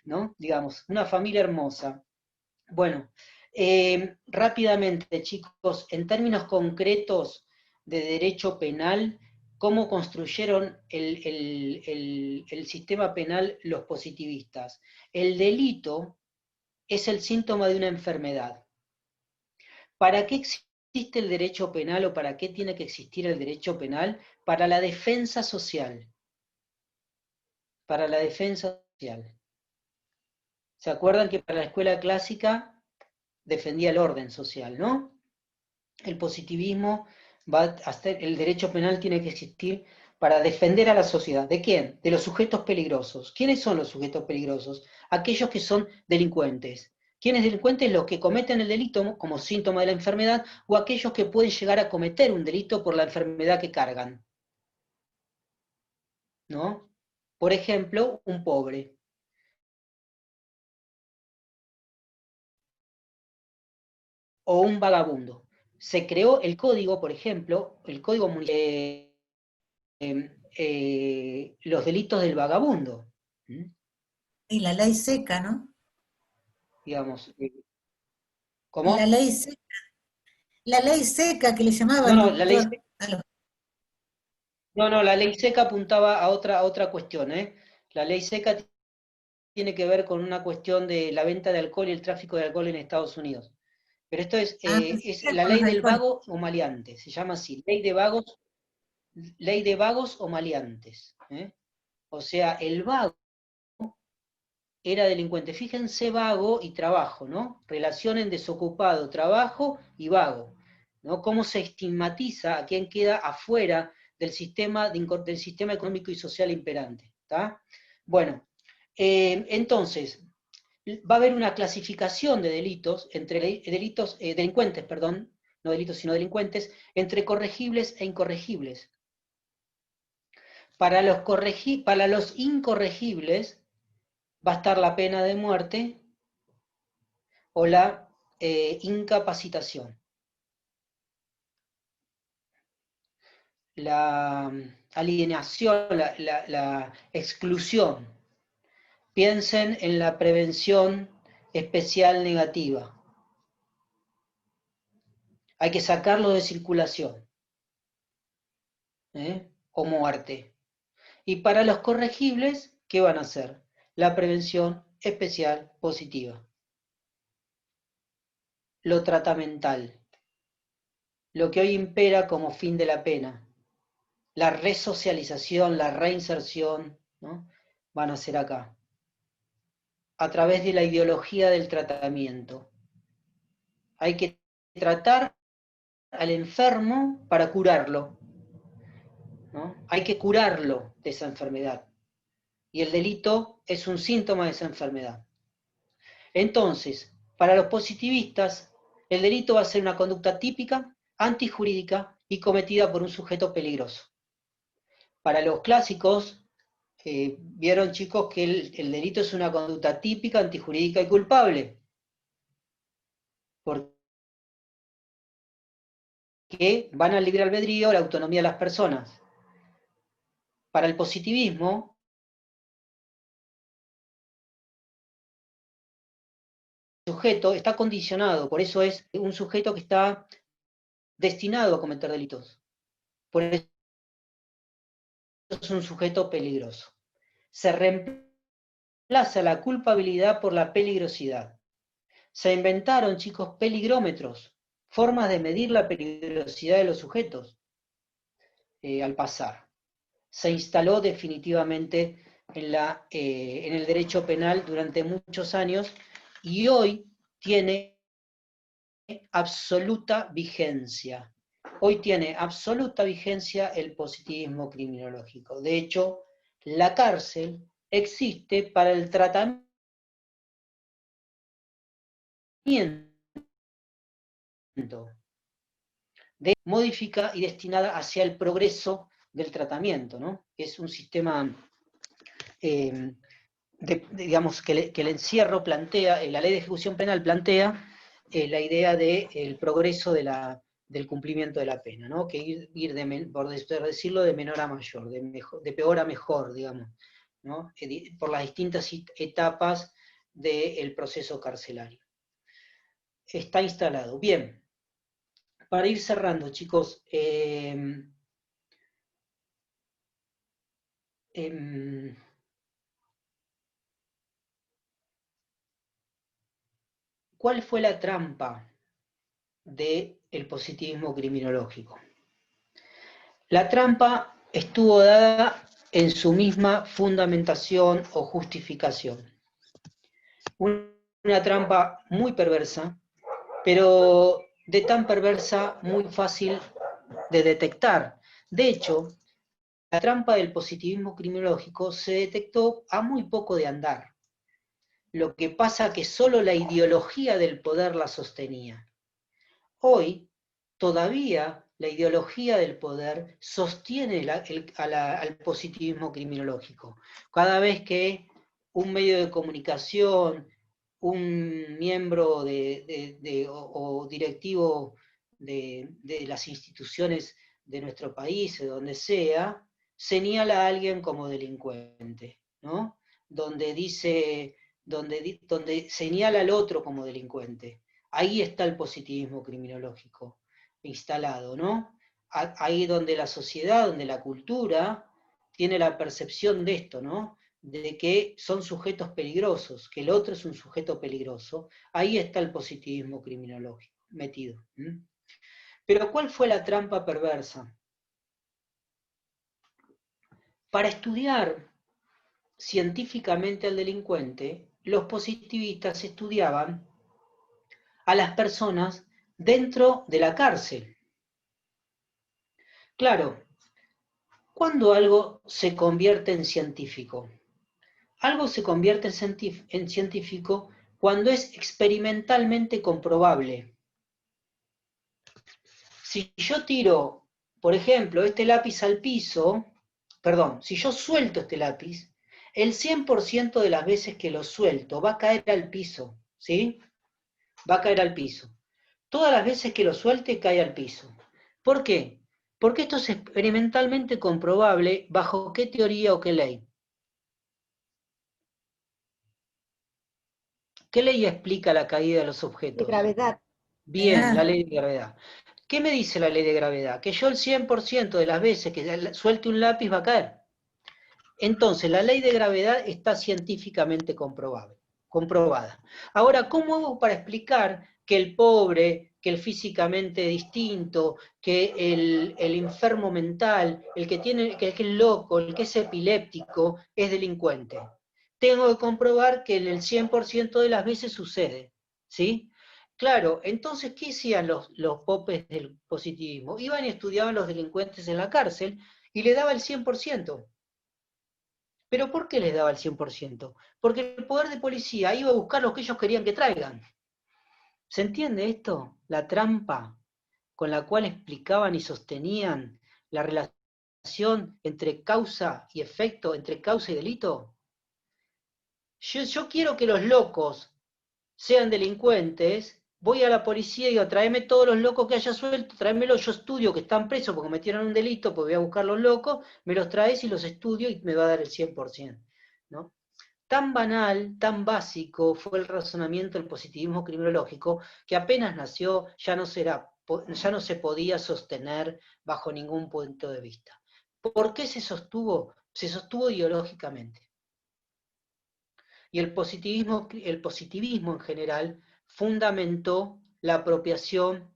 ¿no? Digamos, una familia hermosa. Bueno, rápidamente, chicos, en términos concretos de derecho penal, ¿cómo construyeron el sistema penal los positivistas? El delito es el síntoma de una enfermedad. ¿Para qué existe el derecho penal o para qué tiene que existir el derecho penal? Para la defensa social. Para la defensa social. ¿Se acuerdan que para la escuela clásica defendía el orden social, ¿no? El positivismo va a hacer, el derecho penal tiene que existir para defender a la sociedad. ¿De quién? De los sujetos peligrosos. ¿Quiénes son los sujetos peligrosos? Aquellos que son delincuentes. ¿Quiénes delincuentes? Los que cometen el delito como síntoma de la enfermedad o aquellos que pueden llegar a cometer un delito por la enfermedad que cargan. ¿No? Por ejemplo, un pobre. O un vagabundo. Se creó el código, por ejemplo, el código municipal, los delitos del vagabundo. Y la ley seca, ¿no? Digamos, ¿cómo? La ley seca que le llamaban. No, la ley seca. No, la ley seca apuntaba a otra cuestión, ¿eh? La ley seca tiene que ver con una cuestión de la venta de alcohol y el tráfico de alcohol en Estados Unidos. Pero esto es la ley del vago o maleante, se llama así, ley de vagos o maleantes. O sea, el vago era delincuente. Fíjense, vago y trabajo, ¿no? Relacionen desocupado, trabajo y vago, ¿no? Cómo se estigmatiza a quien queda afuera del sistema económico y social imperante, ¿está? Bueno, entonces, va a haber una clasificación de delitos, delincuentes, perdón, no delitos sino delincuentes, entre corregibles e incorregibles. Para los incorregibles va a estar la pena de muerte o la incapacitación. La alienación, la exclusión. Piensen en la prevención especial negativa. Hay que sacarlo de circulación. O muerte. Y para los corregibles, ¿qué van a hacer? La prevención especial positiva. Lo tratamental. Lo que hoy impera como fin de la pena. La resocialización, la reinserción, ¿no? Van a ser acá. A través de la ideología del tratamiento. Hay que tratar al enfermo para curarlo, ¿no? Hay que curarlo de esa enfermedad. Y el delito es un síntoma de esa enfermedad. Entonces, para los positivistas, el delito va a ser una conducta típica, antijurídica y cometida por un sujeto peligroso. Para los clásicos, vieron, chicos, que el delito es una conducta típica, antijurídica y culpable. Porque van al libre albedrío, la autonomía de las personas. Para el positivismo, el sujeto está condicionado, por eso es un sujeto que está destinado a cometer delitos. Por eso es un sujeto peligroso. Se reemplaza la culpabilidad por la peligrosidad. Se inventaron, chicos, peligrómetros, formas de medir la peligrosidad de los sujetos al pasar. Se instaló definitivamente en el derecho penal durante muchos años y hoy tiene absoluta vigencia. Hoy tiene absoluta vigencia el positivismo criminológico. De hecho, la cárcel existe para el tratamiento modifica y destinada hacia el progreso del tratamiento, ¿no? Es un sistema, digamos, que el encierro plantea, la ley de ejecución penal plantea la idea del progreso del cumplimiento de la pena, ¿no? Que ir por decirlo, de menor a mayor, de peor a mejor, digamos, ¿no? Por las distintas etapas del proceso carcelario. Está instalado. Bien. Para ir cerrando, chicos, ¿cuál fue la trampa del positivismo criminológico? La trampa estuvo dada en su misma fundamentación o justificación. Una trampa muy perversa, pero de tan perversa, muy fácil de detectar. De hecho, la trampa del positivismo criminológico se detectó a muy poco de andar. Lo que pasa que solo la ideología del poder la sostenía. Hoy, todavía la ideología del poder sostiene al positivismo criminológico. Cada vez que un medio de comunicación, un miembro o directivo de las instituciones de nuestro país, de donde sea, señala a alguien como delincuente, ¿no? Donde señala al otro como delincuente. Ahí está el positivismo criminológico instalado, ¿no? ahí donde la sociedad, donde la cultura tiene la percepción de esto, ¿no? De que son sujetos peligrosos, que el otro es un sujeto peligroso, ahí está el positivismo criminológico metido. Pero ¿cuál fue la trampa perversa? Para estudiar científicamente al delincuente, los positivistas estudiaban a las personas dentro de la cárcel. Claro, ¿cuándo algo se convierte en científico? Algo se convierte en científico cuando es experimentalmente comprobable. Si yo tiro, por ejemplo, este lápiz al piso, perdón, si yo suelto este lápiz, el 100% de las veces que lo suelto va a caer al piso, ¿sí? Va a caer al piso. Todas las veces que lo suelte, cae al piso. ¿Por qué? Porque esto es experimentalmente comprobable bajo qué teoría o qué ley. ¿Qué ley explica la caída de los objetos? De gravedad. Bien, la ley de gravedad. ¿Qué me dice la ley de gravedad? Que yo el 100% de las veces que suelte un lápiz va a caer. Entonces, la ley de gravedad está científicamente comprobada. Ahora, ¿cómo hago para explicar que el pobre, que el físicamente distinto, que el enfermo mental, el que es loco, el que es epiléptico, es delincuente? Tengo que comprobar que en el 100% de las veces sucede, ¿sí? Claro, entonces, ¿qué hacían los popes del positivismo? Iban y estudiaban los delincuentes en la cárcel y le daba el 100%. ¿Pero por qué les daba el 100%? Porque el poder de policía iba a buscar lo que ellos querían que traigan. ¿Se entiende esto? La trampa con la cual explicaban y sostenían la relación entre causa y efecto, entre causa y delito. Yo quiero que los locos sean delincuentes, voy a la policía y digo, tráeme todos los locos que haya suelto, tráemelos, yo estudio que están presos porque cometieron un delito, porque voy a buscar los locos, me los traes y los estudio y me va a dar el 100%, ¿no? Tan banal, tan básico fue el razonamiento del positivismo criminológico que apenas nació ya no se podía sostener bajo ningún punto de vista. ¿Por qué se sostuvo? Se sostuvo ideológicamente. Y el positivismo en general fundamentó la apropiación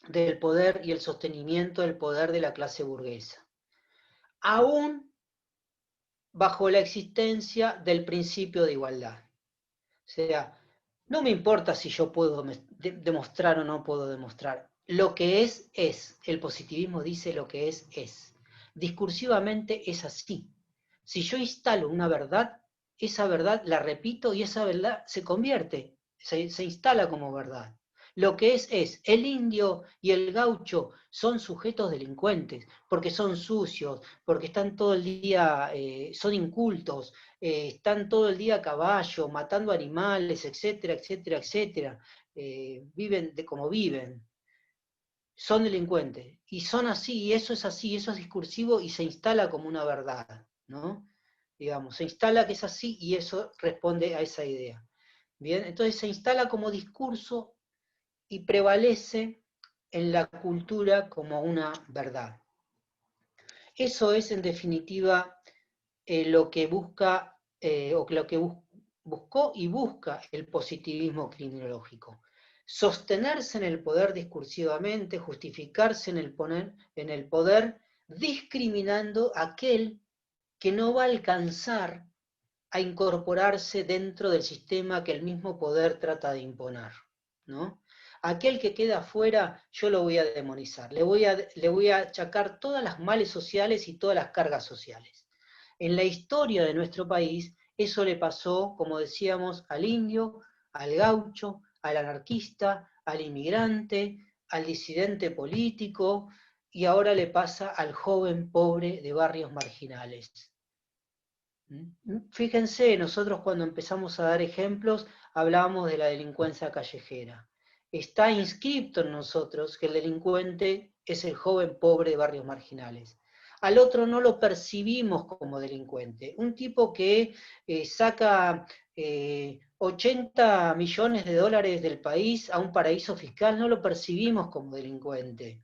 del poder y el sostenimiento del poder de la clase burguesa, aún bajo la existencia del principio de igualdad. O sea, no me importa si yo puedo demostrar o no puedo demostrar. Lo que es. El positivismo dice lo que es. Discursivamente es así. Si yo instalo una verdad, esa verdad la repito y esa verdad se convierte, se instala como verdad. Lo que es. El indio y el gaucho son sujetos delincuentes, porque son sucios, porque están todo el día, son incultos, están todo el día a caballo, matando animales, etcétera, etcétera, etcétera. Viven de como viven. Son delincuentes. Y son así, y eso es discursivo y se instala como una verdad, ¿no? Digamos, se instala que es así y eso responde a esa idea. Bien, entonces se instala como discurso y prevalece en la cultura como una verdad. Eso es, en definitiva, lo que busca, o lo que buscó y busca el positivismo criminológico. Sostenerse en el poder discursivamente, justificarse en el poder, discriminando a aquel que no va a alcanzar a incorporarse dentro del sistema que el mismo poder trata de imponer, ¿no? Aquel que queda afuera, yo lo voy a demonizar, le voy a achacar todas las males sociales y todas las cargas sociales. En la historia de nuestro país, eso le pasó, como decíamos, al indio, al gaucho, al anarquista, al inmigrante, al disidente político, y ahora le pasa al joven pobre de barrios marginales. Fíjense, nosotros cuando empezamos a dar ejemplos, hablábamos de la delincuencia callejera. Está inscripto en nosotros que el delincuente es el joven pobre de barrios marginales. Al otro no lo percibimos como delincuente. Un tipo que saca 80 millones de dólares del país a un paraíso fiscal, no lo percibimos como delincuente.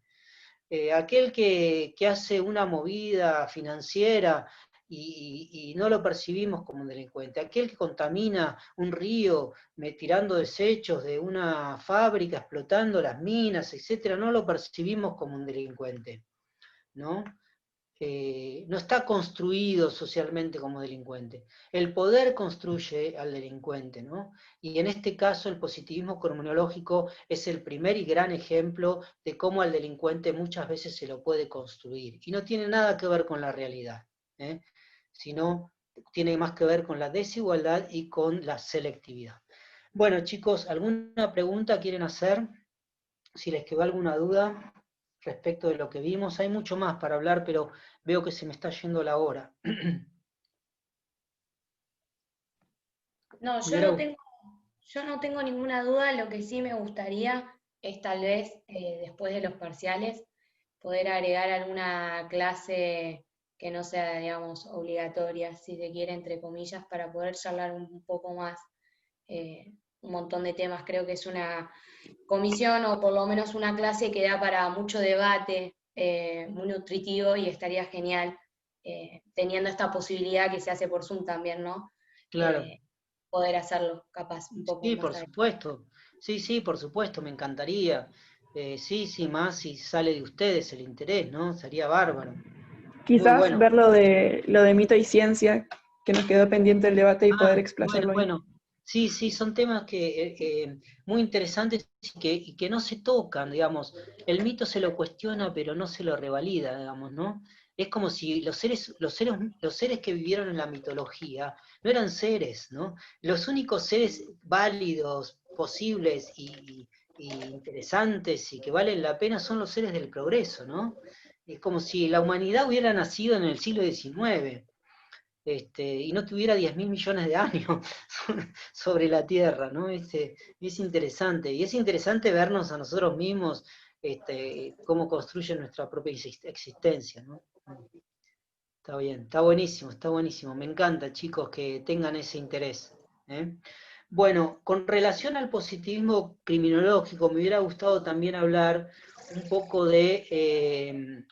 Aquel que hace una movida financiera y no lo percibimos como un delincuente, aquel que contamina un río tirando desechos de una fábrica, explotando las minas, etcétera, no lo percibimos como un delincuente, ¿no? No está construido socialmente como delincuente. El poder construye al delincuente, ¿no? Y en este caso el positivismo criminológico es el primer y gran ejemplo de cómo al delincuente muchas veces se lo puede construir. Y no tiene nada que ver con la realidad, sino tiene más que ver con la desigualdad y con la selectividad. Bueno, chicos, ¿alguna pregunta quieren hacer? Si les quedó alguna duda respecto de lo que vimos. Hay mucho más para hablar, pero veo que se me está yendo la hora. No, yo no tengo ninguna duda. Lo que sí me gustaría es tal vez, después de los parciales, poder agregar alguna clase que no sea, digamos, obligatoria, si se quiere, entre comillas, para poder charlar un poco más un montón de temas. Creo que es una comisión o por lo menos una clase que da para mucho debate, muy nutritivo, y estaría genial teniendo esta posibilidad que se hace por Zoom también, ¿no? Claro. Poder hacerlo capaz un poco Sí, más por adelante. supuesto. Sí, por supuesto, me encantaría. Sí, más si sale de ustedes el interés, ¿no? Sería bárbaro. Quizás Muy bueno. ver lo de mito y ciencia, que nos quedó pendiente el debate, y poder explayarlo ahí. Bueno. Sí, son temas que muy interesantes y que no se tocan, digamos. El mito se lo cuestiona, pero no se lo revalida, digamos, ¿no? Es como si los seres que vivieron en la mitología no eran seres, ¿no? Los únicos seres válidos, posibles y interesantes y que valen la pena son los seres del progreso, ¿no? Es como si la humanidad hubiera nacido en el siglo XIX. Y no tuviera 10.000 millones de años sobre la Tierra, ¿no? Es interesante, y es interesante vernos a nosotros mismos, cómo construyen nuestra propia existencia, ¿no? Está bien, está buenísimo, me encanta, chicos, que tengan ese interés. Bueno, con relación al positivismo criminológico, me hubiera gustado también hablar un poco de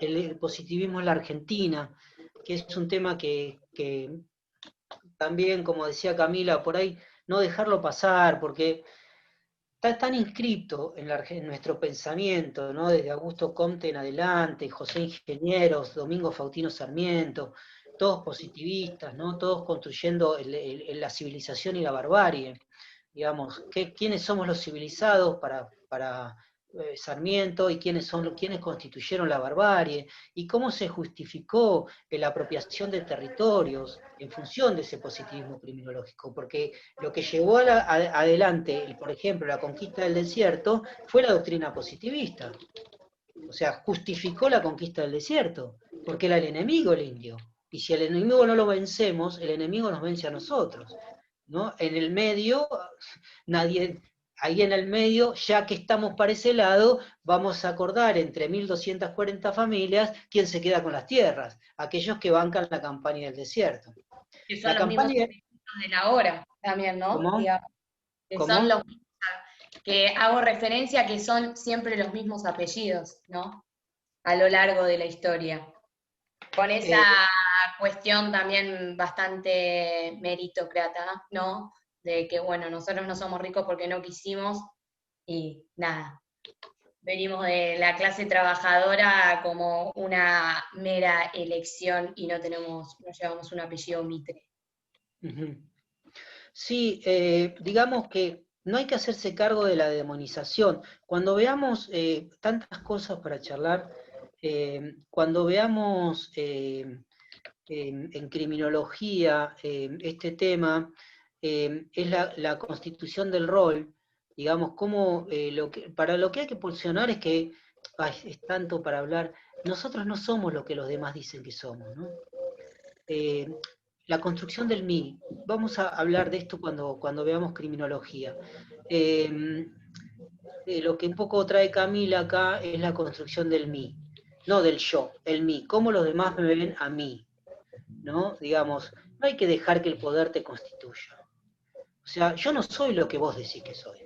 el positivismo en la Argentina, que es un tema que también, como decía Camila, por ahí no dejarlo pasar, porque está tan inscripto en nuestro pensamiento, ¿no? Desde Augusto Comte en adelante, José Ingenieros, Domingo Faustino Sarmiento, todos positivistas, ¿no? Todos construyendo la civilización y la barbarie. Digamos, ¿quiénes somos los civilizados para Sarmiento y quiénes constituyeron la barbarie? Y cómo se justificó la apropiación de territorios en función de ese positivismo criminológico, porque lo que llevó adelante, por ejemplo, la conquista del desierto, fue la doctrina positivista. O sea, justificó la conquista del desierto, porque era el enemigo el indio. Y si al enemigo no lo vencemos, el enemigo nos vence a nosotros, ¿no? En el medio, ahí en el medio, ya que estamos para ese lado, vamos a acordar entre 1.240 familias quién se queda con las tierras, aquellos que bancan la campaña del desierto. Que son los mismos de la hora también, ¿no? ¿Cómo? Digamos, que ¿Cómo? son los que hago referencia a que son siempre los mismos apellidos, ¿no? A lo largo de la historia. Con esa cuestión también bastante meritocrata, ¿no? De que, bueno, nosotros no somos ricos porque no quisimos, y nada. Venimos de la clase trabajadora como una mera elección y no llevamos un apellido Mitre. Sí, digamos que no hay que hacerse cargo de la demonización. Cuando veamos tantas cosas para charlar, cuando veamos en criminología este tema, es la constitución del rol, digamos, cómo para lo que hay que pulsionar es que, es tanto para hablar, nosotros no somos lo que los demás dicen que somos, ¿no? La construcción del mí, vamos a hablar de esto cuando veamos criminología. Lo que un poco trae Camila acá es la construcción del mí, no del yo, el mí, cómo los demás me ven a mí, ¿no? Digamos, no hay que dejar que el poder te constituya. O sea, yo no soy lo que vos decís que soy.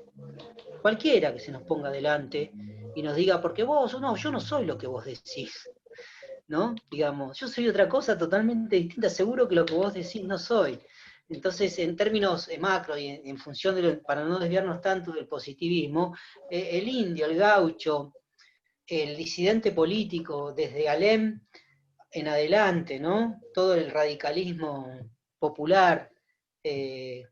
Cualquiera que se nos ponga delante y nos diga, porque vos, no, yo no soy lo que vos decís, ¿no? Digamos, yo soy otra cosa totalmente distinta, seguro que lo que vos decís no soy. Entonces, en términos macro y en función para no desviarnos tanto del positivismo, el indio, el gaucho, el disidente político, desde Alem en adelante, ¿no? Todo el radicalismo popular,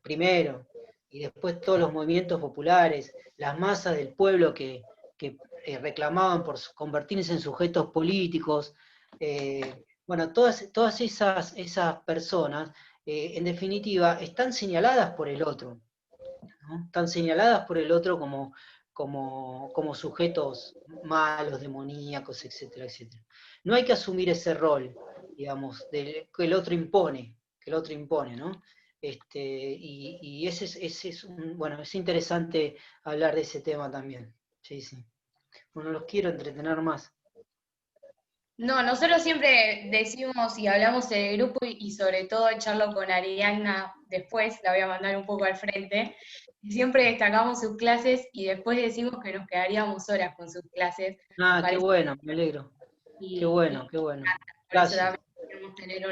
primero, y después todos los movimientos populares, las masas del pueblo que reclamaban por convertirse en sujetos políticos, bueno, todas esas personas, en definitiva, están señaladas por el otro, ¿no? Están señaladas por el otro como sujetos malos, demoníacos, etcétera, etcétera. No hay que asumir ese rol, digamos, que el otro impone, ¿no? Y bueno, es interesante hablar de ese tema también. Sí, sí. Bueno, los quiero entretener más. No, nosotros siempre decimos y hablamos en el grupo y sobre todo charlo con Ariadna después, la voy a mandar un poco al frente, y siempre destacamos sus clases y después decimos que nos quedaríamos horas con sus clases. Ah, qué bueno, me alegro. Qué bueno, qué bueno. Por eso Gracias. también queremos tener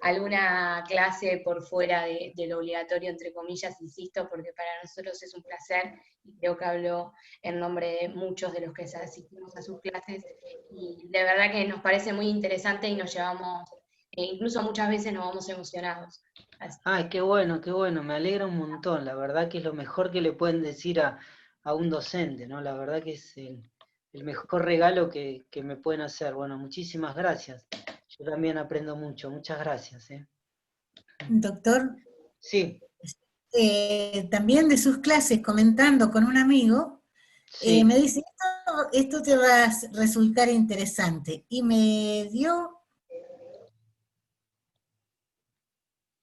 alguna clase por fuera de lo obligatorio, entre comillas, insisto, porque para nosotros es un placer, y creo que hablo en nombre de muchos de los que asistimos a sus clases, y de verdad que nos parece muy interesante y nos llevamos, incluso muchas veces nos vamos emocionados. Ay, qué bueno, me alegra un montón, la verdad que es lo mejor que le pueden decir a un docente, ¿no? La verdad que es el mejor regalo que me pueden hacer. Bueno, muchísimas gracias. Yo también aprendo mucho, muchas gracias. Doctor. Sí. También de sus clases, comentando con un amigo, sí. Me dice, esto te va a resultar interesante. Y me dio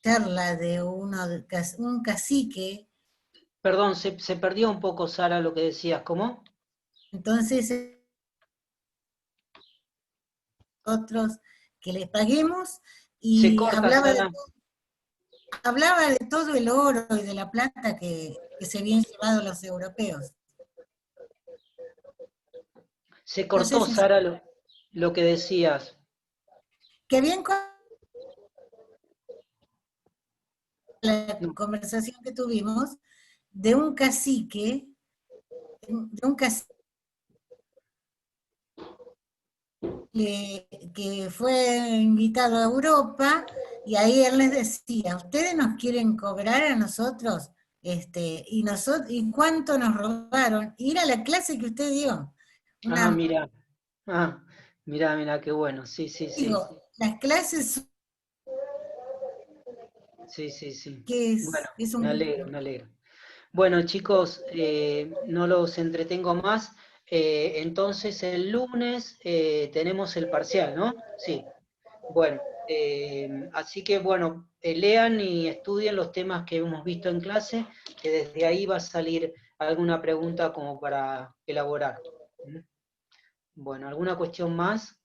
charla de un cacique. Perdón, se perdió un poco, Sara, lo que decías. ¿Cómo? Entonces, otros que les paguemos, y se corta, hablaba de todo el oro y de la plata que se habían llevado los europeos. Se cortó, no sé si Sara, lo que decías. Que habían la conversación que tuvimos de un cacique, que fue invitado a Europa, y ahí él les decía, ustedes nos quieren cobrar a nosotros, y cuánto nos robaron, y era la clase que usted dio. Mira, qué bueno, sí. Digo, las clases. Sí. Bueno, me alegro. Bueno, chicos, no los entretengo más. Entonces, el lunes tenemos el parcial, ¿no? Sí. Bueno, así que, bueno, lean y estudien los temas que hemos visto en clase, que desde ahí va a salir alguna pregunta como para elaborar. Bueno, ¿alguna cuestión más?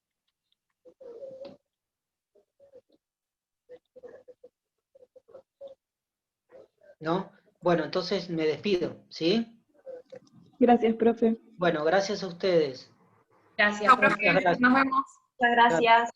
¿No? Bueno, entonces me despido, ¿sí? Gracias, profe. Bueno, gracias a ustedes. Gracias, profe. Gracias. Nos vemos. Muchas gracias.